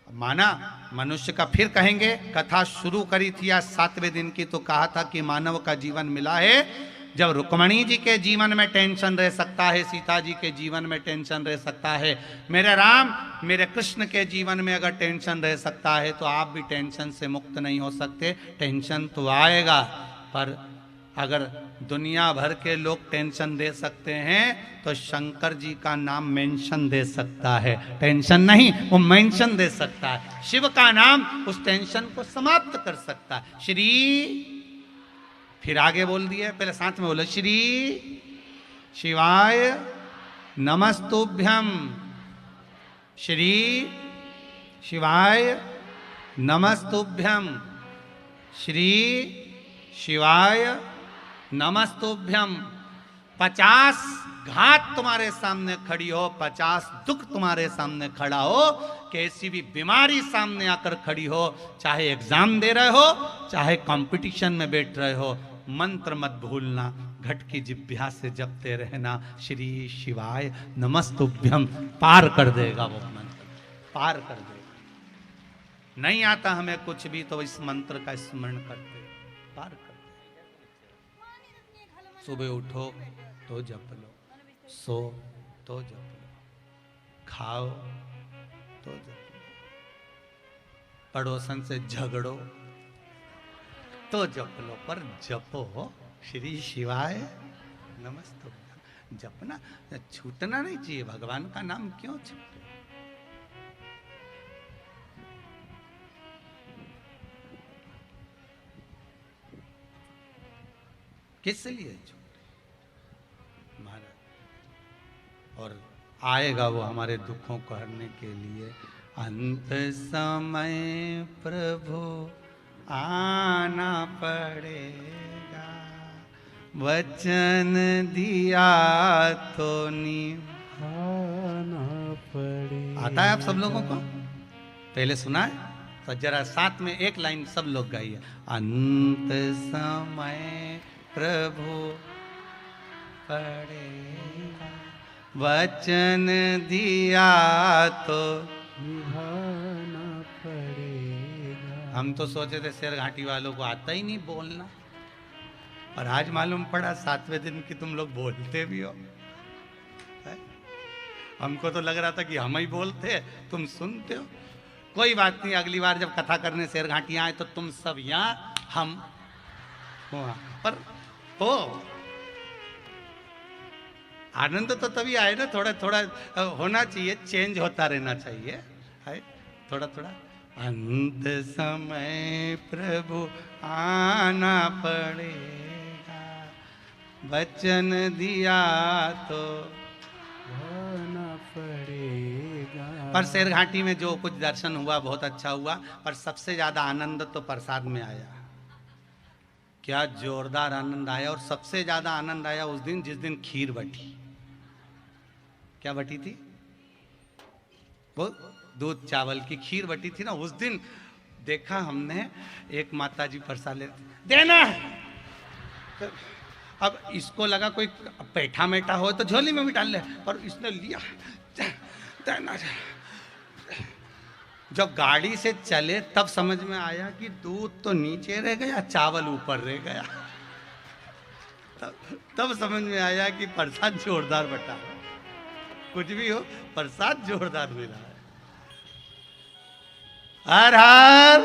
माना मनुष्य का, फिर कहेंगे, कथा शुरू करी थी आज 7वें दिन की, तो कहा था कि मानव का जीवन मिला है जब रुक्मणी जी के जीवन में टेंशन रह सकता है, सीता जी के जीवन में टेंशन रह सकता है, मेरे राम, मेरे कृष्ण के जीवन में अगर टेंशन रह सकता है, तो आप भी टेंशन से मुक्त नहीं हो सकते। टेंशन तो आएगा, पर अगर दुनिया भर के लोग टेंशन दे सकते हैं तो शंकर जी का नाम मेंशन दे सकता है। टेंशन नहीं, वो मेंशन दे सकता है। शिव का नाम उस टेंशन को समाप्त कर सकता है। श्री, फिर आगे बोल दिया, पहले साथ में बोलो, श्री शिवाय नमस्तुभ्यम, श्री शिवाय नमस्तुभ्यम, श्री शिवाय नमस्तुभ्यम। 50 घात तुम्हारे सामने खड़ी हो, 50 दुख तुम्हारे सामने खड़ा हो, कैसी भी बीमारी सामने आकर खड़ी हो, चाहे एग्जाम दे रहे हो, चाहे कंपटीशन में बैठ रहे हो, मंत्र मत भूलना, घट की जिभ्या से जपते रहना, श्री शिवाय नमस्तुभ्यम। पार कर देगा वो मंत्र, पार कर देगा। नहीं आता हमें कुछ भी तो इस मंत्र का स्मरण करते, पार कर। सुबह उठो तो जप लो, सो तो जप लो, खाओ तो जप लो, पड़ोसन से झगड़ो तो जप लो, पर जपो श्री शिवाय नमस्तुभ्यम। जपना, छूटना नहीं चाहिए। भगवान का नाम क्यों छूटे? किस लिए छूटे महाराज? और आएगा वो हमारे दुखों को हरने के लिए। अंत समय प्रभु आना पड़ेगा, वचन दिया तो निभाना पड़ेगा। आता है आप सब लोगों को? पहले सुना है तो जरा साथ में एक लाइन सब लोग गाइए। अंत समय प्रभु पड़ेगा, वचन दिया तो निभाना पड़ेगा। हम तो सोचे थे शेर घाटी वालों को आता ही नहीं बोलना, और आज मालूम पड़ा 7वें दिन की तुम लोग बोलते भी हो। है? हमको तो लग रहा था कि हम ही बोलते हैं, तुम सुनते हो। कोई बात नहीं, अगली बार जब कथा करने शेर घाटी आए तो तुम सब यहाँ, हम वहाँ पर हो। आनंद तो तभी आए ना, थोड़ा थोड़ा होना चाहिए, चेंज होता रहना चाहिए, है थोड़ा थोड़ा। अंत समय प्रभु आना पड़ेगा, वचन दिया तो आना पड़ेगा। पर शेर घाटी में जो कुछ दर्शन हुआ बहुत अच्छा हुआ, पर सबसे ज्यादा आनंद तो प्रसाद में आया। क्या जोरदार आनंद आया, और सबसे ज्यादा आनंद आया उस दिन जिस दिन खीर बटी। क्या बटी थी? वो दूध चावल की खीर बटी थी ना, उस दिन देखा हमने एक माता जी प्रसाद ले देना है। तो अब इसको लगा कोई पैठा मेठा हो तो झोली में भी डाल ले, पर इसने लिया देना। जब गाड़ी से चले तब समझ में आया कि दूध तो नीचे रह गया, चावल ऊपर रह गया। तब समझ में आया कि प्रसाद जोरदार बटा। कुछ भी हो, प्रसाद जोरदार मिला है। हर हर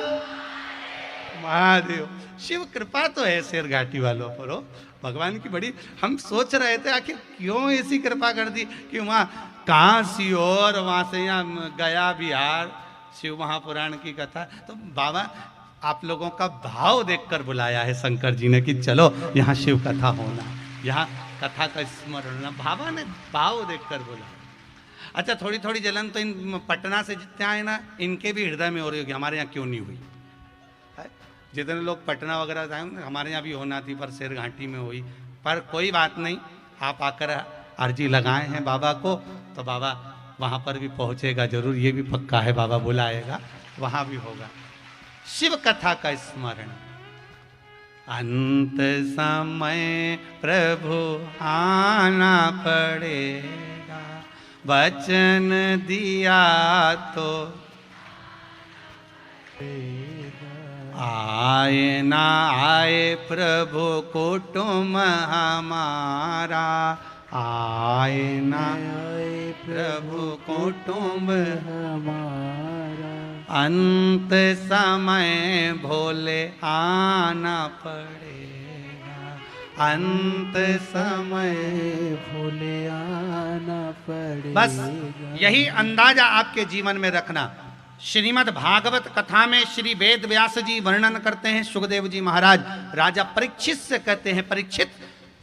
महादेव। शिव कृपा तो है शेर घाटी वालों पर हो, भगवान की बड़ी। हम सोच रहे थे आखिर क्यों ऐसी कृपा कर दी कि वहाँ काशी और वहाँ से यहाँ गया बिहार शिव महापुराण की कथा। तो बाबा आप लोगों का भाव देखकर बुलाया है शंकर जी ने कि चलो यहाँ शिव कथा होना, यहाँ कथा का स्मरण होना। बाबा ने भाव देखकर बुलाया। अच्छा, थोड़ी थोड़ी जलन तो इन पटना से जितने आए ना, इनके भी हृदय में हो रही होगी, हमारे यहाँ क्यों नहीं हुई। जितने लोग पटना वगैरह आए हमारे यहाँ भी होना थी, पर शेर घाटी में हुई। पर कोई बात नहीं, आप आकर अर्जी लगाए हैं बाबा को, तो बाबा वहाँ पर भी पहुँचेगा जरूर, ये भी पक्का है, बाबा बुलाएगा, वहाँ भी होगा। शिव कथा का स्मरण। अंत समय प्रभु आना पड़ेगा, वचन दिया तो आए ना आए प्रभु कुटुंब हमारा, आए ना आए प्रभु कुटुंब हमारा। अंत समय भोले आना पड़ेगा, अंत समय भोले आना पड़ेगा। बस यही अंदाजा आपके जीवन में रखना। श्रीमद् भागवत कथा में श्री वेद व्यास जी वर्णन करते हैं, सुखदेव जी महाराज राजा परीक्षित से कहते हैं, परीक्षित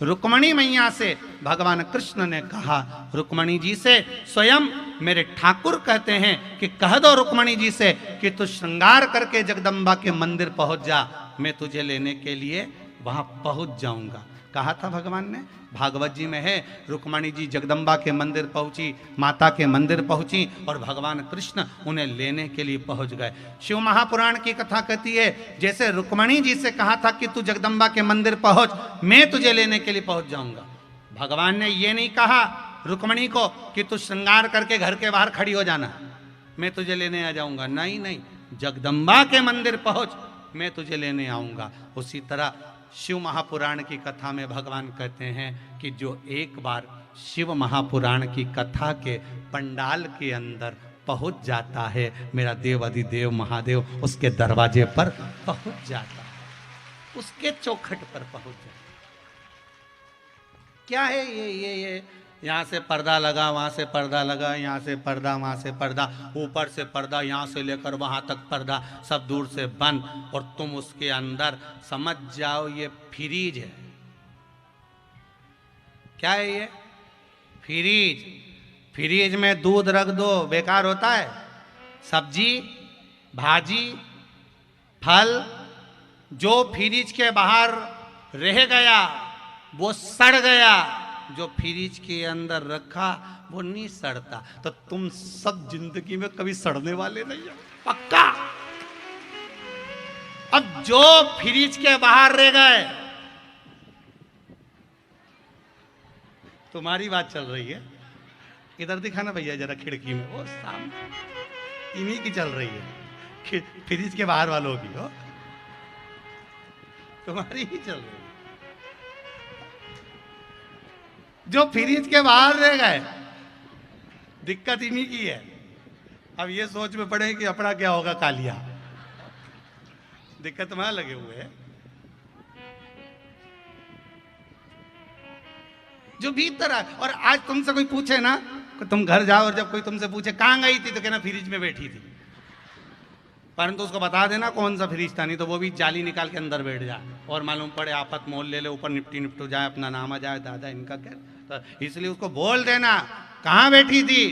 रुक्मणी मैया से भगवान कृष्ण ने कहा, रुक्मणी जी से स्वयं मेरे ठाकुर कहते हैं कि कह दो रुक्मणी जी से कि तू श्रृंगार करके जगदम्बा के मंदिर पहुंच जा, मैं तुझे लेने के लिए वहां पहुंच जाऊंगा। कहा था भगवान ने, भागवत जी में है, रुक्मणी जी जगदम्बा के मंदिर पहुंची, माता के मंदिर पहुंची, और भगवान कृष्ण उन्हें लेने के लिए पहुंच गए। शिव महापुराण की कथा कहती है जैसे रुक्मणी जी से कहा था कि तू जगदम्बा के मंदिर पहुंच, मैं तुझे लेने के लिए पहुंच जाऊंगा। भगवान ने ये नहीं कहा रुक्मणी को कि तू श्रृंगार करके घर के बाहर खड़ी हो जाना, मैं तुझे लेने आ जाऊंगा। नहीं नहीं, जगदम्बा के मंदिर पहुंच, मैं तुझे लेने आऊंगा। उसी तरह शिव महापुराण की कथा में भगवान कहते हैं कि जो एक बार शिव महापुराण की कथा के पंडाल के अंदर पहुंच जाता है, मेरा देव अधिदेव महादेव उसके दरवाजे पर पहुंच जाता है, उसके चौखट पर पहुंच जाता है। क्या है ये यहाँ से पर्दा लगा, वहाँ से पर्दा लगा, यहाँ से पर्दा, वहाँ से पर्दा, ऊपर से पर्दा, यहाँ से लेकर वहाँ तक पर्दा, सब दूर से बंद, और तुम उसके अंदर समझ जाओ ये फ्रीज है। क्या है ये? फ्रीज। फ्रीज में दूध रख दो, बेकार होता है? सब्जी, भाजी, फल, जो फ्रीज के बाहर रह गया वो सड़ गया, जो फ्रिज के अंदर रखा वो नहीं सड़ता। तो तुम सब जिंदगी में कभी सड़ने वाले नहीं हो, पक्का। अब जो फ्रिज के बाहर रह गए, तुम्हारी बात चल रही है, इधर दिखाना भैया जरा खिड़की में, वो सामने इन्हीं की चल रही है, फ्रिज के बाहर वालों की हो, तुम्हारी ही चल रही है। जो फ्रिज के बाहर रह गए, दिक्कत इन्हीं की है। अब ये सोच में पड़े कि अपना क्या होगा कालिया, दिक्कत वहां लगे हुए है। जो भीतर है, और आज तुमसे कोई पूछे ना, तुम घर जाओ और जब कोई तुमसे पूछे कहां गई थी, तो कहना फ्रिज में बैठी थी, परंतु उसको बता देना कौन सा फ्रिज था, नहीं तो वो भी जाली निकाल के अंदर बैठ जाए और मालूम पड़े आफत मोल ले ले, ऊपर निपटी निपटू जाए, अपना नाम आ जाए, दादा इनका क्या। तो इसलिए उसको बोल देना कहां बैठी थी,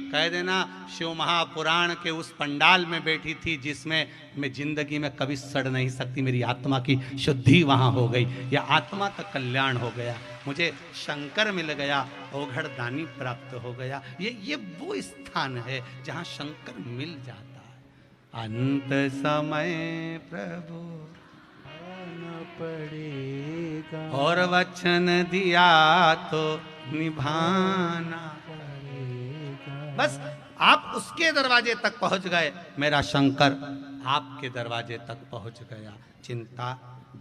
कह देना शिव महापुराण के उस पंडाल में बैठी थी जिसमें मैं जिंदगी में कभी सड़ नहीं सकती, मेरी आत्मा की शुद्धि वहां हो गई, या आत्मा का कल्याण हो गया, मुझे शंकर मिल गया, ओघड़ दानी प्राप्त हो गया। ये वो स्थान है जहां शंकर मिल जाता है। अंत समय प्रभु न पड़ेगा, और वचन दिया तो निभाना पड़ेगा। बस आप उसके दरवाजे तक पहुंच गए, मेरा शंकर आपके दरवाजे तक पहुंच गया। चिंता,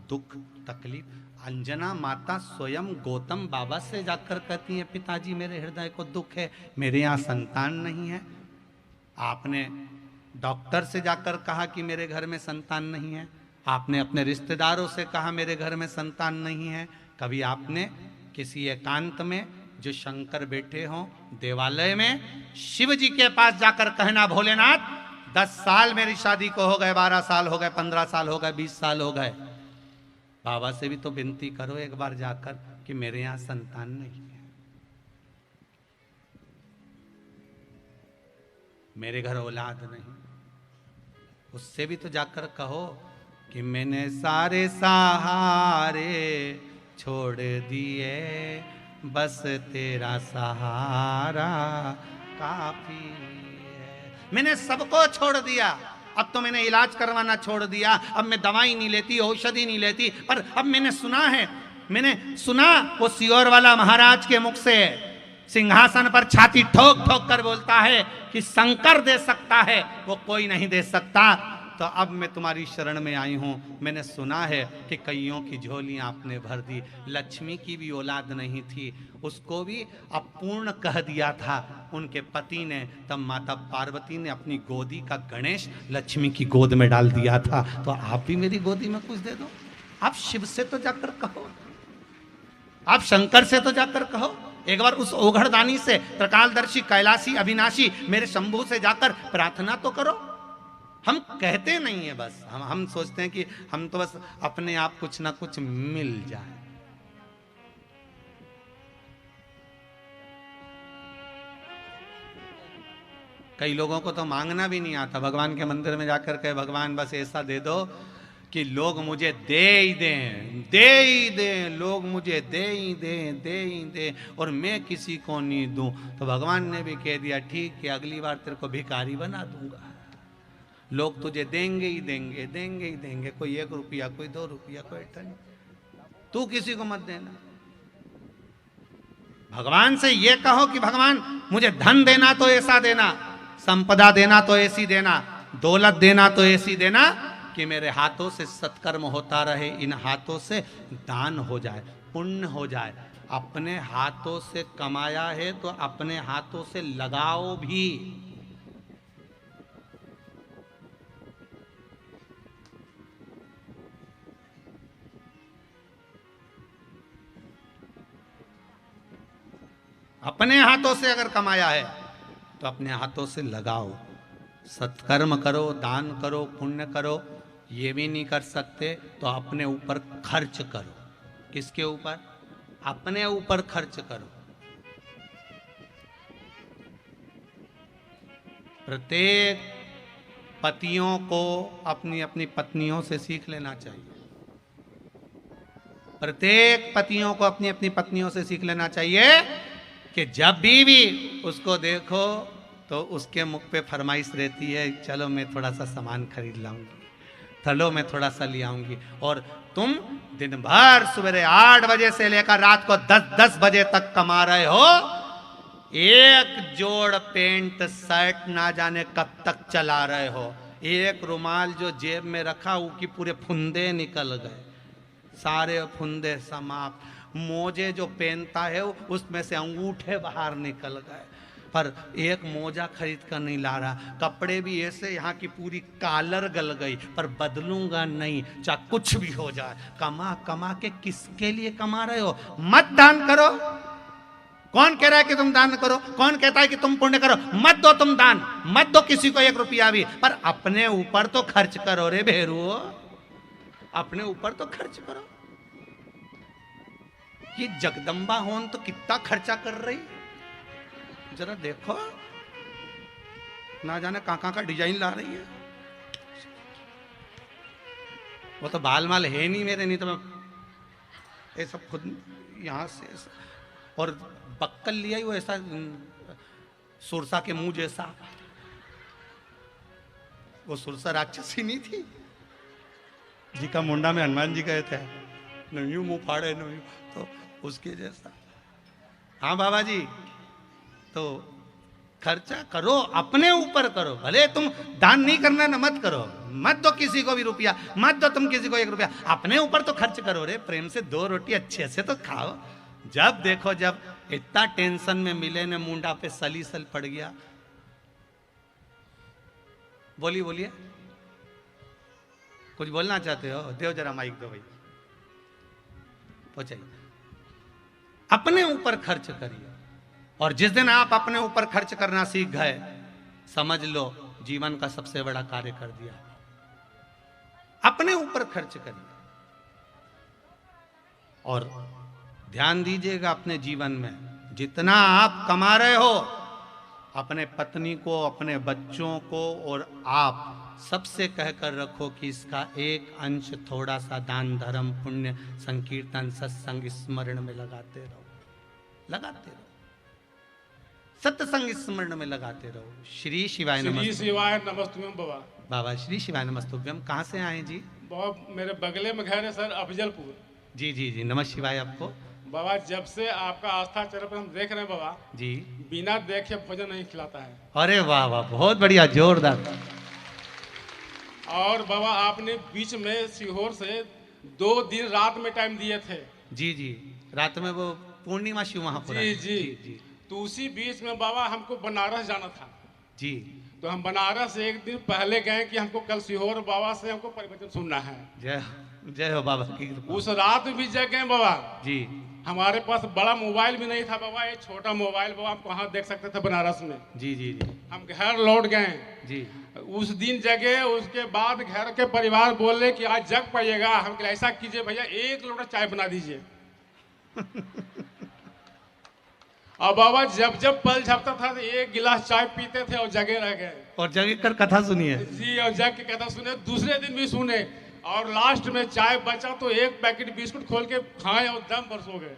दुख, तकलीफ, अंजना माता स्वयं गौतम बाबा से जाकर कहती है, पिताजी मेरे हृदय को दुख है, मेरे यहाँ संतान नहीं है। आपने डॉक्टर से जाकर कहा कि मेरे घर में संतान नहीं है, आपने अपने रिश्तेदारों से कहा मेरे घर में संतान नहीं है। कभी आपने किसी एकांत में जो शंकर बैठे हों देवालय में, शिव जी के पास जाकर कहना, भोलेनाथ 10 साल मेरी शादी को हो गए, 12 साल हो गए, 15 साल हो गए, 20 साल हो गए, बाबा से भी तो विनती करो एक बार जाकर कि मेरे यहाँ संतान नहीं है, मेरे घर औलाद नहीं। उससे भी तो जाकर कहो कि मैंने सारे सहारे छोड़ दिए, बस तेरा सहारा काफी है। मैंने सबको छोड़ दिया, अब तो मैंने इलाज करवाना छोड़ दिया, अब मैं दवाई नहीं लेती, औषधि नहीं लेती, पर अब मैंने सुना वो सियोर वाला महाराज के मुख से, सिंहासन पर छाती ठोक ठोक कर बोलता है कि शंकर दे सकता है, वो कोई नहीं दे सकता। तो अब मैं तुम्हारी शरण में आई हूं। मैंने सुना है कि कईयों की झोलियां आपने भर दी, लक्ष्मी की भी औलाद नहीं थी, उसको भी अपूर्ण कह दिया था उनके पति ने। तब माता पार्वती ने अपनी गोदी का गणेश लक्ष्मी की गोद में डाल दिया था। तो आप भी मेरी गोदी में कुछ दे दो। आप शिव से तो जाकर कहो, आप शंकर से तो जाकर कहो, एक बार उस ओघड़दानी से, त्रिकालदर्शी, कैलाशी, अविनाशी मेरे शंभू से जाकर प्रार्थना तो करो। हम कहते नहीं है, बस हम सोचते हैं कि हम तो बस अपने आप कुछ ना कुछ मिल जाए। कई लोगों को तो मांगना भी नहीं आता, भगवान के मंदिर में जाकर कहे भगवान बस ऐसा दे दो कि लोग मुझे दे ही दें, लोग मुझे दे ही दें और मैं किसी को नहीं दूं। तो भगवान ने भी कह दिया ठीक है, अगली बार तेरे को भिखारी बना दूंगा, लोग तुझे देंगे ही देंगे, कोई 1 रुपया, कोई 2 रुपया, कोई टन, तू किसी को मत देना। भगवान से ये कहो कि भगवान मुझे धन देना तो ऐसा देना, संपदा देना तो ऐसी देना, दौलत देना तो ऐसी देना कि मेरे हाथों से सत्कर्म होता रहे, इन हाथों से दान हो जाए, पुण्य हो जाए। अपने हाथों से कमाया है तो अपने हाथों से लगाओ भी। अपने हाथों से अगर कमाया है तो अपने हाथों से लगाओ, सत्कर्म करो, दान करो, पुण्य करो। ये भी नहीं कर सकते तो अपने ऊपर खर्च करो। किसके ऊपर? अपने ऊपर खर्च करो। प्रत्येक पतियों को अपनी अपनी पत्नियों से सीख लेना चाहिए। प्रत्येक पतियों को अपनी अपनी पत्नियों से सीख लेना चाहिए कि जब भी उसको देखो तो उसके मुख पे फरमाइश रहती है, चलो मैं थोड़ा सा सामान खरीद लाऊंगी, चलो मैं थोड़ा सा ले आऊंगी। और तुम दिन भर सवेरे 8 बजे से लेकर रात को 10 बजे तक कमा रहे हो, एक जोड़ पेंट शर्ट ना जाने कब तक चला रहे हो, एक रुमाल जो जेब में रखा वो की पूरे फुंदे निकल गए, सारे फुंदे समाप्त, मोजे जो पहनता है उसमें से अंगूठे बाहर निकल गए, पर एक मोजा खरीद कर नहीं ला रहा, कपड़े भी ऐसे यहाँ की पूरी कालर गल गई, पर बदलूंगा नहीं चाहे कुछ भी हो जाए। कमा कमा के किसके लिए कमा रहे हो? मत दान करो। कौन कह रहा है कि तुम दान करो? कौन कहता है कि तुम पुण्य करो? मत दो तुम दान, मत दो किसी को 1 रुपया भी, पर अपने ऊपर तो खर्च करो रे भेरू, अपने ऊपर तो खर्च करो। ये जगदम्बा होन तो कितना खर्चा कर रही, जरा देखो, ना जाने कहां का डिजाइन ला रही है। वो तो बाल माल है नहीं मेरे, नहीं तो मैं ये सब खुद यहां से, और बक्कल लिया ही वो ऐसा सुरसा के मुंह जैसा, वो सुरसा राक्षसी नहीं थी जी का मुंडा में हनुमान जी गए थे, नहीं मुंह फाड़े नहीं, तो उसके जैसा। हाँ बाबा जी, तो खर्चा करो, अपने ऊपर करो, भले तुम दान नहीं करना ना मत करो, मत दो किसी को भी रुपया, मत दो तुम किसी को 1 रुपया, अपने ऊपर तो खर्च करो रे, प्रेम से 2 रोटी अच्छे से तो खाओ। जब देखो जब इतना टेंशन में मिले ने मुंडा पे सलीसल पड़ गया। बोलिए बोलिए, कुछ बोलना चाहते हो? देव जरा माइक दो भाई, पहुंचाइए। अपने ऊपर खर्च करिए, और जिस दिन आप अपने ऊपर खर्च करना सीख गए, समझ लो जीवन का सबसे बड़ा कार्य कर दिया। अपने ऊपर खर्च करिए, और ध्यान दीजिएगा अपने जीवन में जितना आप कमा रहे हो, अपने पत्नी को, अपने बच्चों को और आप सबसे कहकर रखो कि इसका एक अंश थोड़ा सा दान धर्म पुण्य संकीर्तन सत्संग स्मरण में लगाते रहो, लगाते रहो, सत्संग स्मरण में लगाते रहो। श्री शिवाय नमस्तुभ्यम। श्री शिवाय नमस्तुभ्यम बाबा। बाबा श्री शिवाय नमस्तुभ्यम। कहाँ से आए जी? बाबा मेरे बगले में घर है सर, अफजलपुर। जी जी जी, नमः शिवाय आपको। बाबा जब से आपका आस्था चैनल पर हम देख रहे हैं बाबा जी, बिना देखे भोजन नहीं खिलाता है। अरे वाह वाह, बहुत बढ़िया, जोरदार। और बाबा आपने बीच में सीहोर से 2 दिन रात में टाइम दिए थे। जी जी, रात में वो पूर्णिमा शिव महापुराण। जी जी जी तो उसी बीच में बाबा हमको बनारस जाना था। जी, तो हम बनारस एक दिन पहले गए कि हमको कल सीहोर बाबा से हमको प्रवचन सुनना है। जय जय हो बाबा की कृपा। उस रात भी जग गए बाबा। जी हमारे पास बड़ा मोबाइल भी नहीं था बाबा, ये छोटा मोबाइल बाबा हम कहाँ देख सकते थे बनारस में। जी जी जी हम घर लौट गए जी, उस दिन जगे। उसके बाद घर के परिवार बोले कि आज जग पाइएगा। हम कहे ऐसा कीजिए भैया 1 लोटा चाय बना दीजिए। और बाबा जब जब पल झपता था तो 1 गिलास चाय पीते थे और जगे रह गए। और जगह कर कथा सुनिए। जी, और जग के कथा सुने, दूसरे दिन भी सुने, और लास्ट में चाय बचा तो 1 पैकेट बिस्कुट खोल के खाए और दम पर सो गए।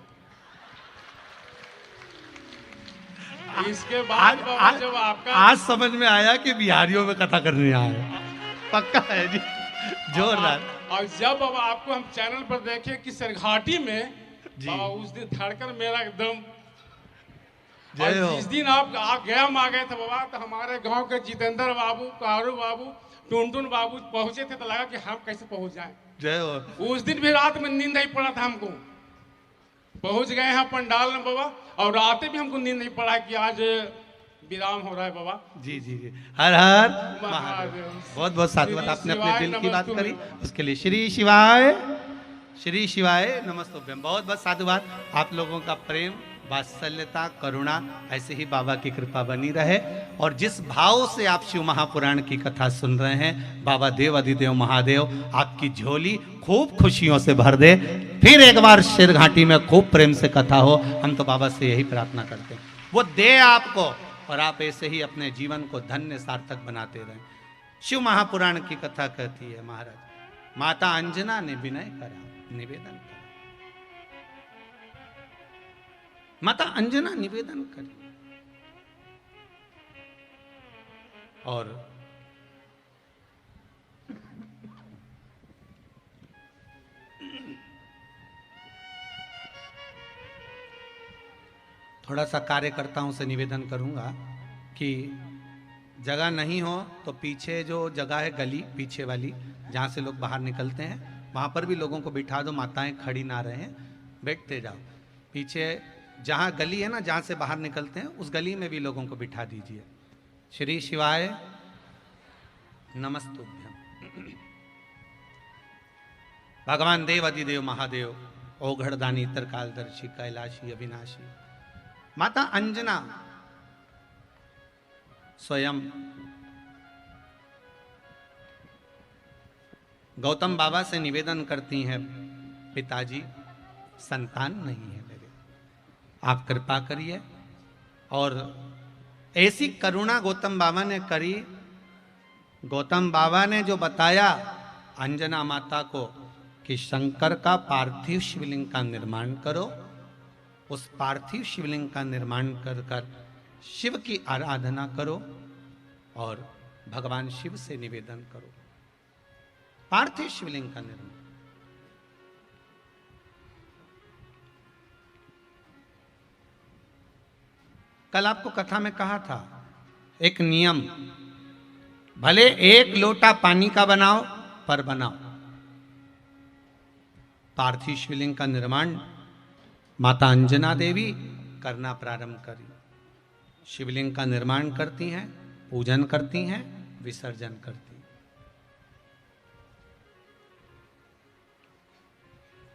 इसके बाद बाबा जब आपका आज समझ में आया कि बिहारियों में कथा करने आए, पक्का है जी, जोरदार। और जब बाबा आपको हम चैनल पर देखे कि सरघाटी में जी। बाबा उस दिन धड़कन मेरा एकदम। जय और हो। जिस दिन आप गया में आ गए थे बाबा, तो हमारे गांव के जितेंद्र बाबू, कारू बाबू, टुनटुन बाबू पहुंचे थे, तो लगा कि हम कैसे पहुंच जाएं। जय हो। उस दिन भी रात में नींद नहीं पड़ा था हमको। पहुंच गए हैं पंडाल में बाबा, और रात भी हमको नींद नहीं पड़ा कि आज विराम हो रहा है बाबा। जी जी जी, हर हर महादेव। महादेव। बहुत बहुत साधुवाद, आपने अपने शिवाय दिल की बात करी, नमस्तुभ्यम। उसके लिए श्री शिवाय, श्री शिवाय नमस्तुभ्यम। बहुत बहुत साधुवाद। आप लोगों का प्रेम, वात्सल्यता, करुणा ऐसे ही बाबा की कृपा बनी रहे। और जिस भाव से आप शिव महापुराण की कथा सुन रहे हैं, बाबा देव अधिदेव महादेव आपकी झोली खूब खुशियों से भर दे। फिर एक बार शेर घाटी में खूब प्रेम से कथा हो, हम तो बाबा से यही प्रार्थना करते हैं, वो दे आपको, और आप ऐसे ही अपने जीवन को धन्य सार्थक बनाते रहें। शिव महापुराण की कथा कहती है, महाराज माता अंजना ने विनय करा, निवेदन करा, माता अंजना निवेदन करी और थोड़ा सा कार्यकर्ताओं से निवेदन करूंगा कि जगह नहीं हो तो पीछे जो जगह है गली पीछे वाली जहाँ से लोग बाहर निकलते हैं वहाँ पर भी लोगों को बिठा दो, माताएं खड़ी ना रहें, बैठते जाओ। पीछे जहाँ गली है ना जहाँ से बाहर निकलते हैं उस गली में भी लोगों को बिठा दीजिए। श्री शिवाय नमस्तुभ्यम। भगवान देव अधिदेव महादेव ओघड़दानी त्रिकालदर्शी कैलाशी अविनाशी माता अंजना स्वयं गौतम बाबा से निवेदन करती हैं, पिताजी संतान नहीं है मेरे, आप कृपा करिए। और ऐसी करुणा गौतम बाबा ने करी। गौतम बाबा ने जो बताया अंजना माता को कि शंकर का पार्थिव शिवलिंग का निर्माण करो, उस पार्थिव शिवलिंग का निर्माण कर कर शिव की आराधना करो और भगवान शिव से निवेदन करो। पार्थिव शिवलिंग का निर्माण। कल आपको कथा में कहा था एक नियम, भले एक लोटा पानी का बनाओ पर बनाओ। पार्थिव शिवलिंग का निर्माण माता अंजना देवी करना प्रारंभ करी। शिवलिंग का निर्माण करती हैं, पूजन करती हैं, विसर्जन करती हैं।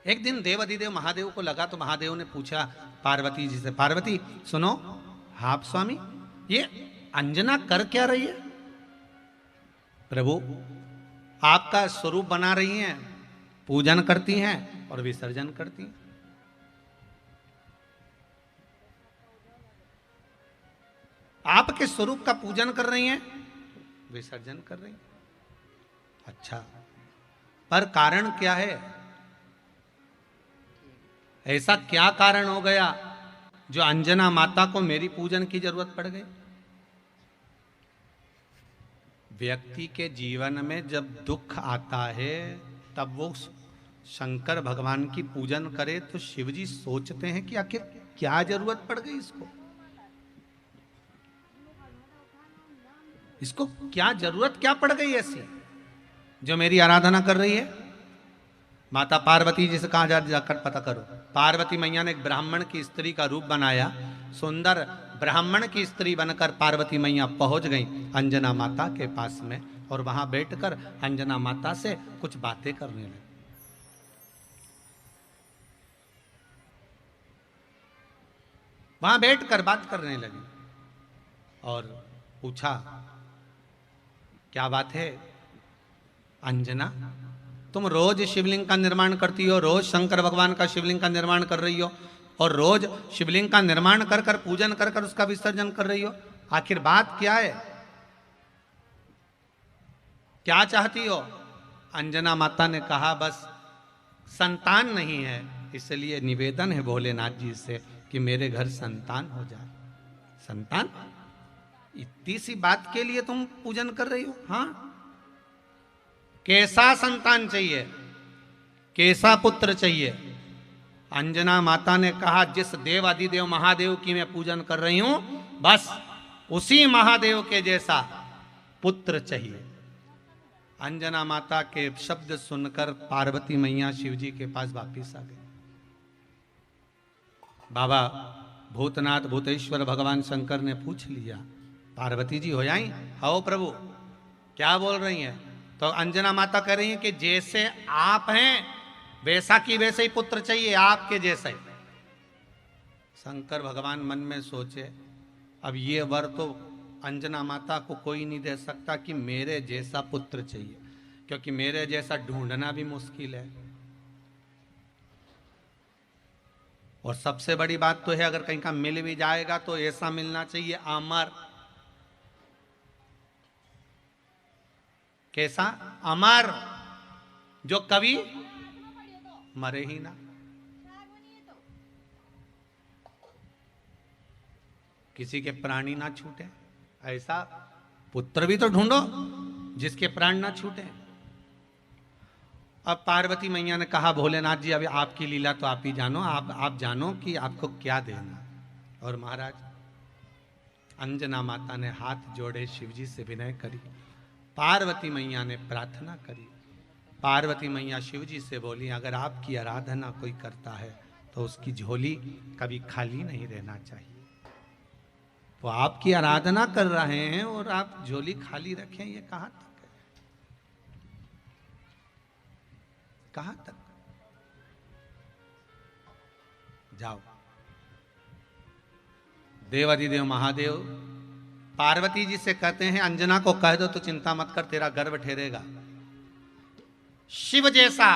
एक दिन देव अधिदेव महादेव को लगा तो महादेव ने पूछा पार्वती जी से, पार्वती सुनो, आप स्वामी ये अंजना कर क्या रही है? प्रभु आपका स्वरूप बना रही हैं, पूजन करती हैं और विसर्जन करती हैं। आपके स्वरूप का पूजन कर रही हैं, विसर्जन कर रही हैं। अच्छा, पर कारण क्या है? ऐसा क्या कारण हो गया जो अंजना माता को मेरी पूजन की जरूरत पड़ गई? व्यक्ति के जीवन में जब दुख आता है तब वो शंकर भगवान की पूजन करे तो शिवजी सोचते हैं कि आखिर क्या जरूरत पड़ गई इसको क्या जरूरत क्या पड़ गई ऐसी जो मेरी आराधना कर रही है? माता पार्वती जी से कहा जाकर पता करो। पार्वती मैया ने एक ब्राह्मण की स्त्री का रूप बनाया, सुंदर ब्राह्मण की स्त्री बनकर पार्वती मैया पहुंच गई अंजना माता के पास में और वहां बैठकर अंजना माता से कुछ बातें करने लगी। वहां बैठकर बात करने लगी और पूछा क्या बात है अंजना, तुम रोज शिवलिंग का निर्माण करती हो, रोज शंकर भगवान का शिवलिंग का निर्माण कर रही हो और रोज शिवलिंग का निर्माण कर कर पूजन कर कर उसका विसर्जन कर रही हो, आखिर बात क्या है? क्या चाहती हो? अंजना माता ने कहा बस संतान नहीं है, इसलिए निवेदन है भोलेनाथ जी से कि मेरे घर संतान हो जाए। संतान? इतनी सी बात के लिए तुम पूजन कर रही हो? हाँ, कैसा संतान चाहिए, कैसा पुत्र चाहिए? अंजना माता ने कहा जिस देव अधिदेव महादेव की मैं पूजन कर रही हूं बस उसी महादेव के जैसा पुत्र चाहिए। अंजना माता के शब्द सुनकर पार्वती मैया शिवजी के पास वापिस आ गई। बाबा भूतनाथ भूतेश्वर भगवान शंकर ने पूछ लिया, पार्वती जी हो जाई? हाँ प्रभु। क्या बोल रही हैं? तो अंजना माता कह रही हैं कि जैसे आप हैं वैसा की वैसे ही पुत्र चाहिए, आपके जैसा ही। शंकर भगवान मन में सोचे अब ये वर तो अंजना माता को कोई नहीं दे सकता कि मेरे जैसा पुत्र चाहिए, क्योंकि मेरे जैसा ढूंढना भी मुश्किल है। और सबसे बड़ी बात तो है अगर कहीं का मिल भी जाएगा तो ऐसा मिलना चाहिए अमर। कैसा? अमर, जो कभी मरे ही ना। किसी के प्राणी ना छूटे, ऐसा पुत्र भी तो ढूंढो जिसके प्राण ना छूटे। अब पार्वती मैया ने कहा भोलेनाथ जी अभी आपकी लीला तो आप ही जानो, आप जानो कि आपको क्या देना। और महाराज अंजना माता ने हाथ जोड़े शिवजी से विनय करी, पार्वती मैया ने प्रार्थना करी। पार्वती मैया शिवजी से बोली अगर आपकी आराधना कोई करता है तो उसकी झोली कभी खाली नहीं रहना चाहिए। वो आपकी आराधना कर रहे हैं और आप झोली खाली रखें, ये कहां तक है? कहां तक? जाओ। देवाधिदेव महादेव पार्वती जी से कहते हैं अंजना को कह दो तो चिंता मत कर, तेरा गर्भ ठहरेगा। शिव जैसा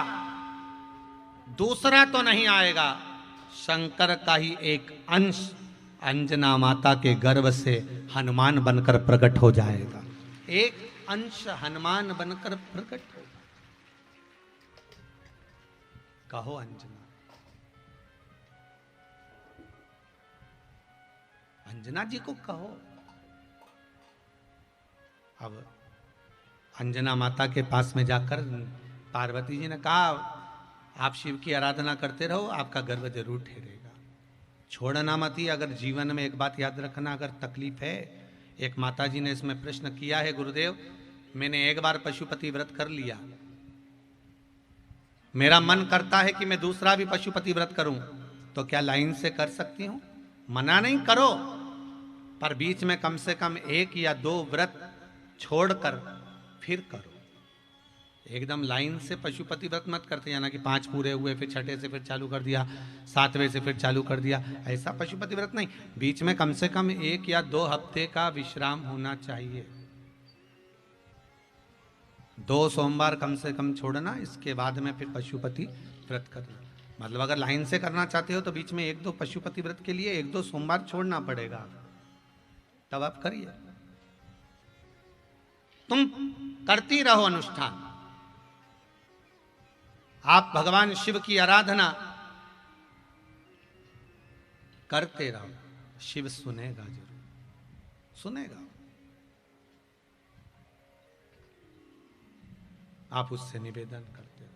दूसरा तो नहीं आएगा, शंकर का ही एक अंश अंजना माता के गर्भ से हनुमान बनकर प्रकट हो जाएगा। एक अंश हनुमान बनकर प्रकट हो। कहो अंजना, अंजना जी को कहो। अब अंजना माता के पास में जाकर पार्वती जी ने कहा आप शिव की आराधना करते रहो, आपका गर्भ जरूर ठहरेगा। छोड़ना मत ही। अगर जीवन में एक बात याद रखना, अगर तकलीफ है, एक माता जी ने इसमें प्रश्न किया है गुरुदेव मैंने एक बार पशुपति व्रत कर लिया, मेरा मन करता है कि मैं दूसरा भी पशुपति व्रत करूं, तो क्या लाइन से कर सकती हूं? मना नहीं करो, पर बीच में कम से कम 1 या 2 व्रत छोड़कर फिर करो। एकदम लाइन से पशुपति व्रत मत करते जाना कि 5 पूरे हुए फिर 6ठे से फिर चालू कर दिया, 7वें से फिर चालू कर दिया, ऐसा पशुपति व्रत नहीं। बीच में कम से कम 1 या 2 हफ्ते का विश्राम होना चाहिए। 2 सोमवार कम से कम छोड़ना, इसके बाद में फिर पशुपति व्रत करना। मतलब अगर लाइन से करना चाहते हो तो बीच में 1-2 पशुपति व्रत के लिए 1-2 सोमवार छोड़ना पड़ेगा, तब आप करिए। तुम करती रहो अनुष्ठान, आप भगवान शिव की आराधना करते रहो, शिव सुनेगा, जरूर सुनेगा। आप उससे निवेदन करते रहो।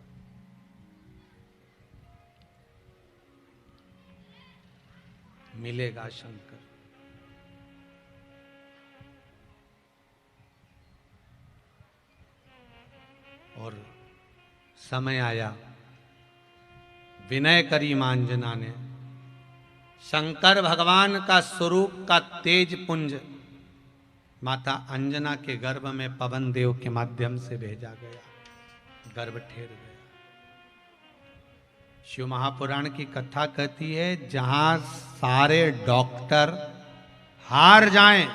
मिलेगा शंकर। और समय आया, विनय करी मांजना ने, शंकर भगवान का स्वरूप का तेज पुंज माता अंजना के गर्भ में पवन देव के माध्यम से भेजा गया, गर्भ ठहर गया। शिव महापुराण की कथा कहती है जहां सारे डॉक्टर हार जाएं,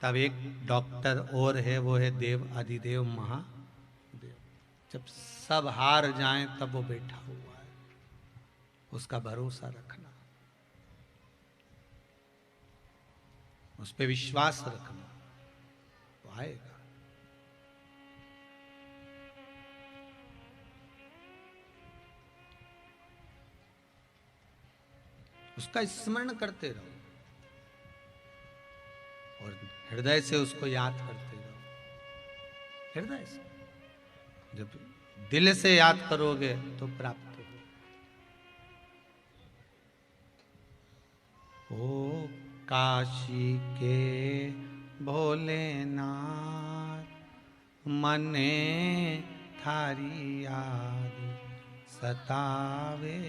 तब एक डॉक्टर और है, वो है देव अधिदेव महादेव। जब सब हार जाएं तब वो बैठा हुआ है, उसका भरोसा रखना, उस पे विश्वास रखना, वो आएगा। उसका स्मरण करते रहो और हृदय से उसको याद करते रहो। हृदय से, जब दिल से याद करोगे तो प्राप्त हो। ओ काशी के भोलेनाथ मने थारी याद सतावे,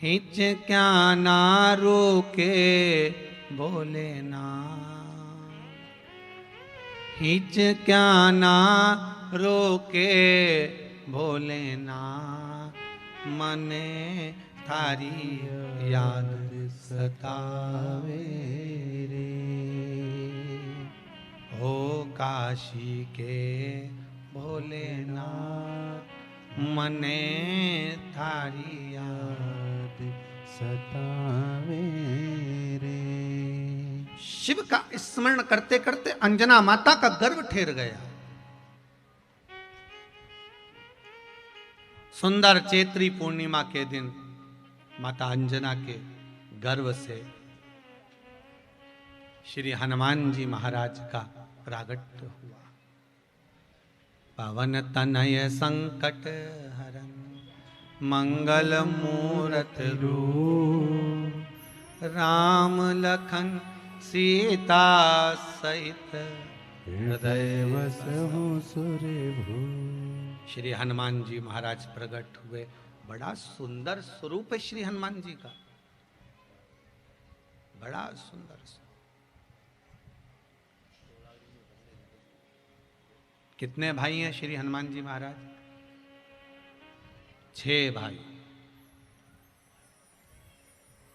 हिच क्या ना रोके भोलेनाथ, हिच क्या ना रोके भोलेनाथ, मने थारी याद सतावे रे। हो काशी के भोलेनाथ मने थारी याद सतावे रे। शिव का स्मरण करते करते अंजना माता का गर्भ ठहर गया। सुंदर चैत्री पूर्णिमा के दिन माता अंजना के गर्भ से श्री हनुमान जी महाराज का प्रागट्य हुआ। पवन तनय संकट हरन मंगल मूरत रूप राम लखन सीता सहित हृदय वसहु सुरभू। श्री हनुमान जी महाराज प्रकट हुए। बड़ा सुंदर स्वरूप है श्री हनुमान जी का, बड़ा सुंदर स्वरूप। कितने भाई हैं श्री हनुमान जी महाराज? 6 भाई।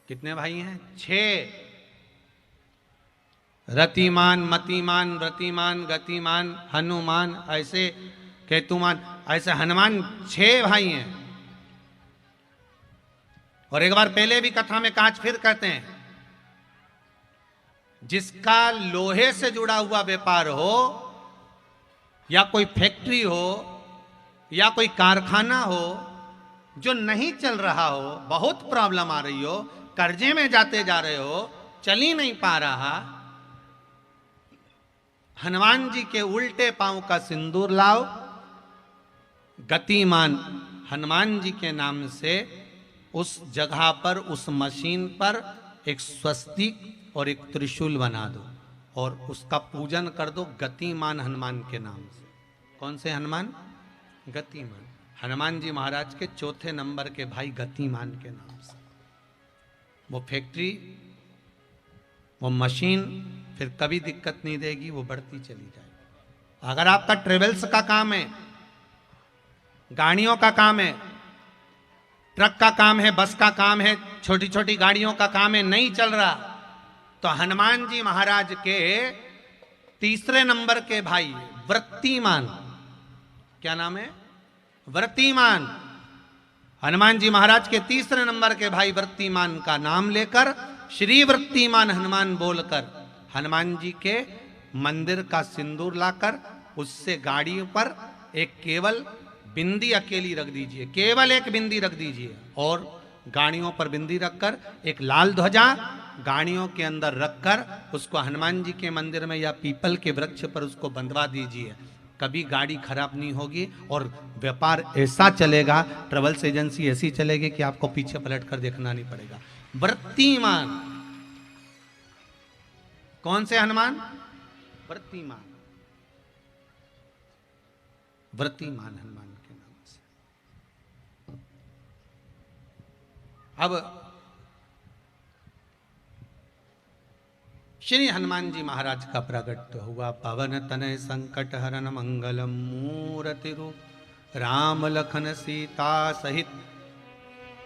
कितने भाई हैं? 6। रतिमान, मतिमान, व्रतिमान, गतिमान, हनुमान, ऐसे केतुमान, ऐसे हनुमान 6 भाई हैं। और एक बार पहले भी कथा में कहा, फिर कहते हैं, जिसका लोहे से जुड़ा हुआ व्यापार हो या कोई फैक्ट्री हो या कोई कारखाना हो जो नहीं चल रहा हो, बहुत प्रॉब्लम आ रही हो, कर्जे में जाते जा रहे हो, चल ही नहीं पा रहा, हनुमान जी के उल्टे पांव का सिंदूर लाओ, गतिमान हनुमान जी के नाम से उस जगह पर, उस मशीन पर एक स्वस्तिक और एक त्रिशूल बना दो और उसका पूजन कर दो गतिमान हनुमान के नाम से। कौन से हनुमान? गतिमान। हनुमान जी महाराज के 4थे नंबर के भाई गतिमान के नाम से। वो फैक्ट्री, वो मशीन फिर कभी दिक्कत नहीं देगी, वो बढ़ती चली जाएगी। अगर आपका ट्रेवल्स का काम है, गाड़ियों का काम है, ट्रक का काम है, बस का काम है, छोटी छोटी गाड़ियों का काम है, नहीं चल रहा, तो हनुमान जी महाराज के 3रे नंबर के भाई व्रतिमान, क्या नाम है? व्रतिमान। हनुमान जी महाराज के 3रे नंबर के भाई व्रतिमान का नाम लेकर श्री व्रतिमान हनुमान बोलकर हनुमान जी के मंदिर का सिंदूर लाकर उससे गाड़ी पर एक केवल बिंदी अकेली रख दीजिए, केवल एक बिंदी रख दीजिए, और गाड़ियों पर बिंदी रखकर एक लाल ध्वजा गाड़ियों के अंदर रखकर उसको हनुमान जी के मंदिर में या पीपल के वृक्ष पर उसको बंधवा दीजिए। कभी गाड़ी खराब नहीं होगी और व्यापार ऐसा चलेगा, ट्रेवल्स एजेंसी ऐसी चलेगी कि आपको पीछे पलट कर देखना नहीं पड़ेगा। व्रतिमान। कौन से हनुमान? व्रतिमान। व्रतिमान हनुमान के नाम से। अब श्री हनुमान जी महाराज का प्रागट्य हुआ। पवन तनय संकट हरन मंगलम मूर्ति रूप राम लखन सीता सहित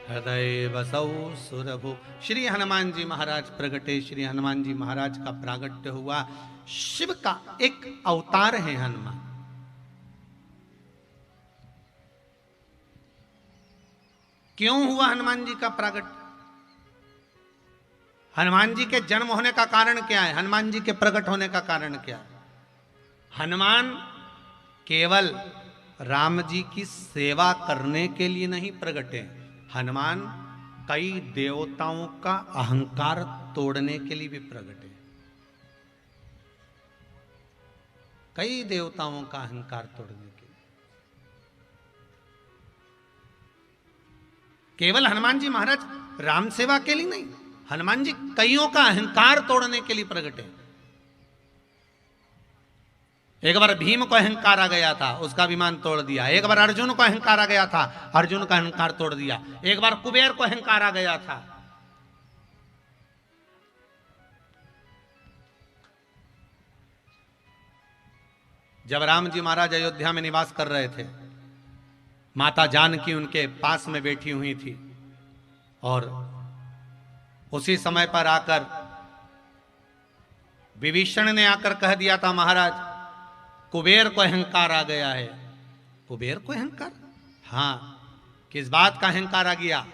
हृदय बसौ सुरभु। श्री हनुमान जी महाराज प्रगटे। श्री हनुमान जी महाराज का प्रागट्य हुआ। शिव का एक अवतार है हनुमान। क्यों हुआ हनुमान जी का प्रागट्य? हनुमान जी के जन्म होने का कारण क्या है? हनुमान जी के प्रकट होने का कारण क्या है? हनुमान केवल राम जी की सेवा करने के लिए नहीं प्रकटे। हनुमान कई देवताओं का अहंकार तोड़ने के लिए भी प्रकटे। कई देवताओं का अहंकार तोड़ने के लिए। केवल हनुमान जी महाराज राम सेवा के लिए नहीं, हनुमान जी कईयों का अहंकार तोड़ने के लिए प्रकटे। एक बार भीम को अहंकार आ गया था, उसका विमान तोड़ दिया। एक बार अर्जुन को अहंकार आ गया था, अर्जुन का अहंकार तोड़ दिया। एक बार कुबेर को अहंकार आ गया था। जब राम जी महाराज अयोध्या में निवास कर रहे थे, माता जानकी उनके पास में बैठी हुई थी और उसी समय पर आकर विभीषण ने आकर कह दिया था, महाराज कुबेर को अहंकार आ गया है। कुबेर को अहंकार? हाँ। किस बात का अहंकार आ गया?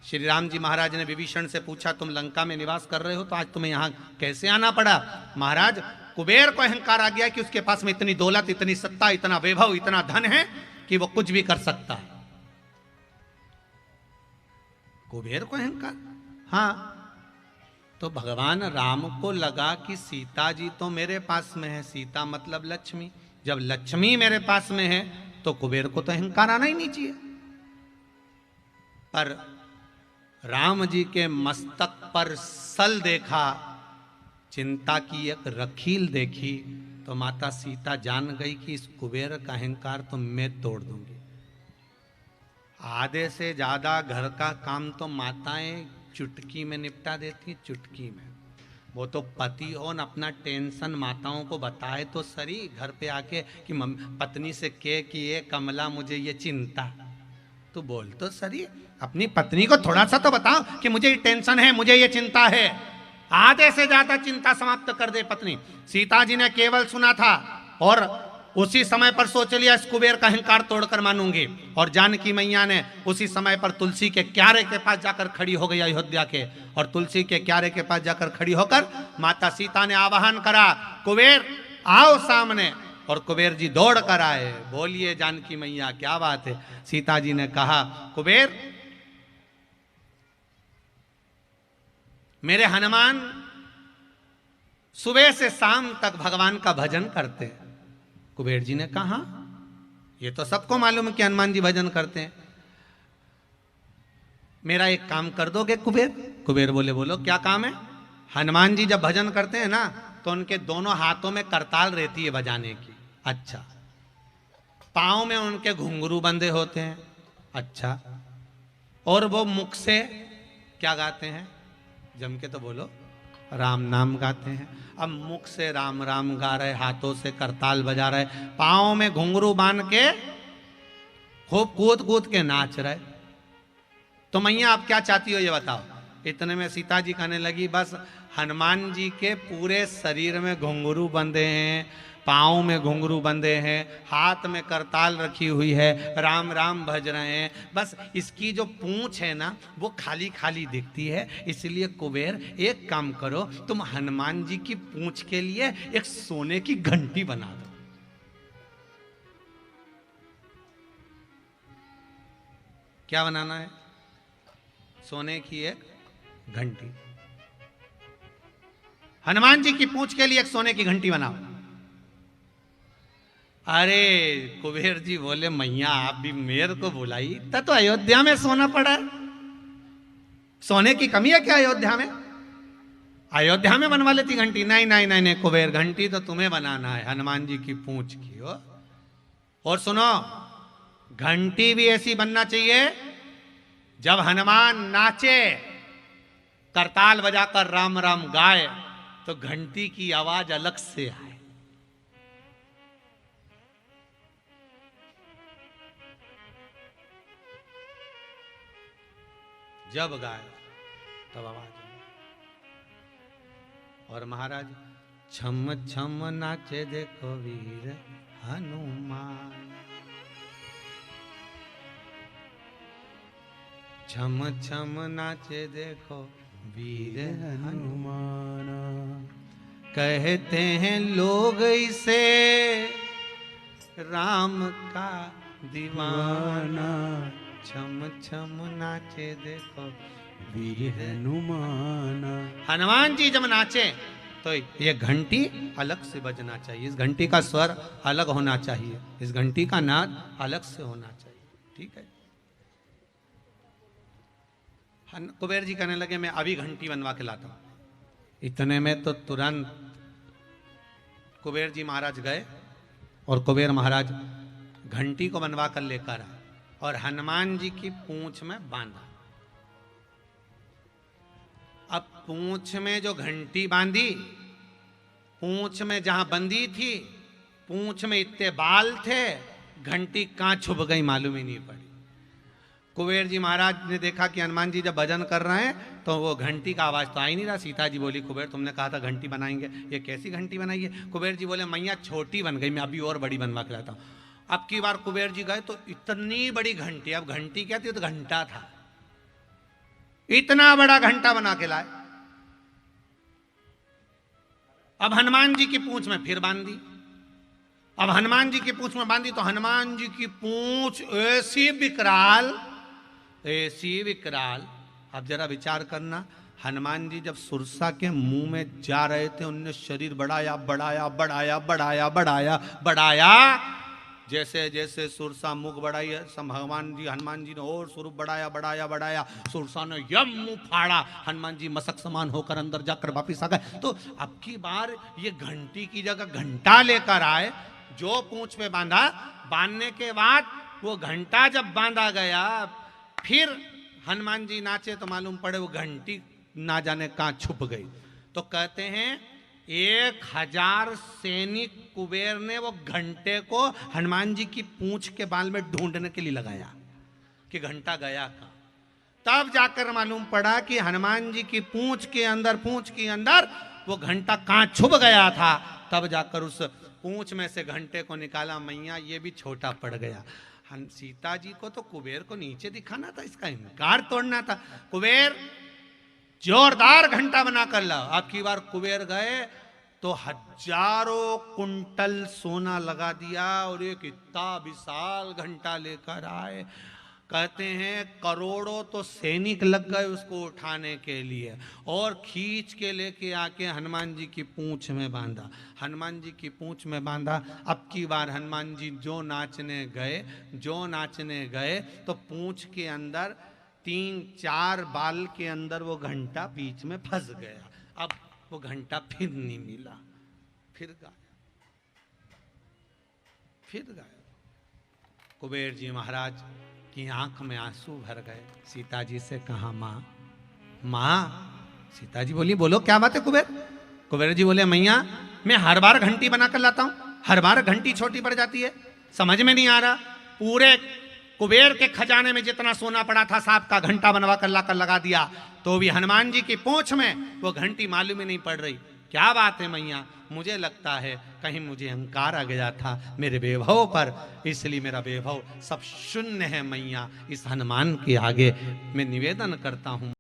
श्री राम जी महाराज ने विभीषण से पूछा, तुम लंका में निवास कर रहे हो तो आज तुम्हें यहां कैसे आना पड़ा? महाराज कुबेर को अहंकार आ गया कि उसके पास में इतनी दौलत, इतनी सत्ता, इतना वैभव, इतना धन है कि वो कुछ भी कर सकता है। कुबेर को अहंकार? हाँ, तो भगवान राम को लगा कि सीता जी तो मेरे पास में है, सीता मतलब लक्ष्मी, जब लक्ष्मी मेरे पास में है तो कुबेर को तो अहंकार आना ही नहीं चाहिए। पर राम जी के मस्तक पर सल देखा, चिंता की एक रखील देखी, तो माता सीता जान गई कि इस कुबेर का अहंकार तो मैं तोड़ दूंगी। आधे से ज्यादा घर का काम तो माताएं चुटकी में निपटा देती, चुटकी में। वो तो पति हो न अपना टेंशन माताओं को बताए तो सरी घर पे आके कि पत्नी से कहे कि ये कमला मुझे ये चिंता, तो बोल तो सरी, अपनी पत्नी को थोड़ा सा तो बताओ कि मुझे ये टेंशन है, मुझे ये चिंता है। आधे से ज्यादा चिंता समाप्त कर दे पत्नी। सीता जी ने केवल सुना था और उसी समय पर सोच लिया इस कुबेर का अहंकार तोड़कर मानूंगी। और जानकी मैया ने उसी समय पर तुलसी के क्यारे के पास जाकर खड़ी हो गई अयोध्या के, और तुलसी के क्यारे के पास जाकर खड़ी होकर माता सीता ने आवाहन करा, कुबेर आओ सामने। और कुबेर जी दौड़ कर आए। बोलिए जानकी मैया क्या बात है। सीता जी ने कहा, कुबेर मेरे हनुमान सुबह से शाम तक भगवान का भजन करते हैं। कुबेर जी ने कहा, ये तो सबको मालूम है कि हनुमान जी भजन करते हैं, मेरा एक काम कर दोगे कुबेर? कुबेर बोले, बोलो क्या काम है? हनुमान जी जब भजन करते हैं ना तो उनके दोनों हाथों में करताल रहती है बजाने की। अच्छा। पांव में उनके घुंघरू बंधे होते हैं। अच्छा। और वो मुख से क्या गाते हैं? जम के तो बोलो, राम नाम गाते हैं। अब मुख से राम राम गा रहे, हाथों से करताल बजा रहे, पांव में घुंघरू बांध के खूब कूद कूद के नाच रहे। तो मैया आप क्या चाहती हो ये बताओ। इतने में सीता जी कहने लगी, बस हनुमान जी के पूरे शरीर में घुंघरू बंधे हैं, पाँव में घुंघरू बंधे हैं, हाथ में करताल रखी हुई है, राम राम भज रहे हैं, बस इसकी जो पूंछ है ना वो खाली खाली दिखती है। इसलिए कुबेर एक काम करो, तुम हनुमान जी की पूंछ के लिए एक सोने की घंटी बना दो। क्या बनाना है? सोने की एक घंटी। हनुमान जी की पूंछ के लिए एक सोने की घंटी बनाओ। अरे कुबेर जी बोले, मैया आप भी मेरे को बुलाई, तब तो अयोध्या में सोना पड़ा है, सोने की कमी है क्या अयोध्या में? अयोध्या में बनवा लेती घंटी। नहीं नहीं नहीं नहीं कुबेर, घंटी तो तुम्हें बनाना है, हनुमान जी की पूंछ की हो। और सुनो, घंटी भी ऐसी बनना चाहिए जब हनुमान नाचे, करताल बजाकर राम राम गाए, तो घंटी की आवाज अलग से आए। जब गाए तब आवाज। और महाराज छम छम नाचे देखो वीर हनुमान, छम छम नाचे देखो वीर हनुमान। कहते हैं लोग इसे राम का दीवाना, छम छम नाचे देखो वीर हनुमान। हनुमान जी जब नाचे तो ये घंटी अलग से बजना चाहिए, इस घंटी का स्वर अलग होना चाहिए, इस घंटी का नाद अलग से होना चाहिए। ठीक है। कुबेर जी कहने लगे, मैं अभी घंटी बनवा के लाता हूं। इतने में तो तुरंत कुबेर जी महाराज गए और कुबेर महाराज घंटी को बनवा कर लेकर आए और हनुमान जी की पूंछ में बांधा। अब पूंछ में जो घंटी बांधी, पूंछ में जहां बंदी थी, पूंछ में इतने बाल थे, घंटी कहां छुप गई मालूम ही नहीं पड़ी। कुबेर जी महाराज ने देखा कि हनुमान जी जब भजन कर रहे हैं तो वो घंटी का आवाज तो आ ही नहीं रहा। सीता जी बोली, कुबेर तुमने कहा था घंटी बनाएंगे, ये कैसी घंटी बनाई है? कुबेर जी बोले, मैया छोटी बन गई, मैं अभी और बड़ी बनवा के लाता हूं। अब की बार कुबेर जी गए तो इतनी बड़ी घंटी, अब घंटी क्या थी तो घंटा था, इतना बड़ा घंटा बना के लाए। अब हनुमान जी की पूंछ में फिर बांधी। अब हनुमान जी की पूंछ में बांधी तो हनुमान जी की पूंछ ऐसी विकराल अब जरा विचार करना, हनुमान जी जब सुरसा के मुंह में जा रहे थे, उनने शरीर बढ़ाया बढ़ाया बढ़ाया बढ़ाया बढ़ाया बढ़ाया, जैसे जैसे सुरसा मुख बढ़ाई, भगवान जी हनुमान जी ने और स्वरूप बढ़ाया बढ़ाया बढ़ाया, सुरसा ने यम मुंह फाड़ा, हनुमान जी मसक समान होकर अंदर जाकर वापिस आ गए। तो अब की बार ये घंटी की जगह घंटा लेकर आए, जो पूंछ पे बांधा, बांधने के बाद वो घंटा जब बांधा गया, फिर हनुमान जी नाचे तो मालूम पड़े वो घंटी ना जाने कहां छुप गई। तो कहते हैं 1000 सैनिक कुबेर ने वो घंटे को हनुमान जी की पूंछ के बाल में ढूंढने के लिए लगाया कि घंटा गया कहां। तब जाकर मालूम पड़ा कि हनुमान जी की पूंछ के अंदर वो घंटा कहां छुप गया था। तब जाकर उस पूंछ में से घंटे को निकाला, मैया ये भी छोटा पड़ गया। सीता जी को तो कुबेर को नीचे दिखाना था, इसका इनकार तोड़ना था। कुबेर जोरदार घंटा बनाकर लाओ। अब की बार कुबेर गए तो हजारों कुंटल सोना लगा दिया और एक इतना विशाल घंटा लेकर आए। कहते हैं करोड़ों तो सैनिक लग गए उसको उठाने के लिए, और खींच के लेके आके हनुमान जी की पूंछ में बांधा। हनुमान जी की पूंछ में बांधा। अब की बार हनुमान जी जो नाचने गए तो पूंछ के अंदर 3-4 बाल के अंदर वो घंटा बीच में फंस गया। अब वो घंटा फिर नहीं मिला, फिर गायब। कुबेर जी महाराज की आंख में आंसू भर गए। सीता जी से कहा, माँ। सीता जी बोली, बोलो क्या बात है कुबेर। कुबेर जी बोले, मैया मैं हर बार घंटी बनाकर लाता हूं, हर बार घंटी छोटी पड़ जाती है, समझ में नहीं आ रहा। पूरे कुबेर के खजाने में जितना सोना पड़ा था सांप का घंटा बनवा कर लाकर लगा दिया, तो भी हनुमान जी की पूंछ में वो घंटी मालूम ही नहीं पड़ रही। क्या बात है मैया, मुझे लगता है कहीं मुझे अहंकार आ गया था मेरे वैभव पर, इसलिए मेरा वैभव सब शून्य है मैया। इस हनुमान के आगे मैं निवेदन करता हूँ।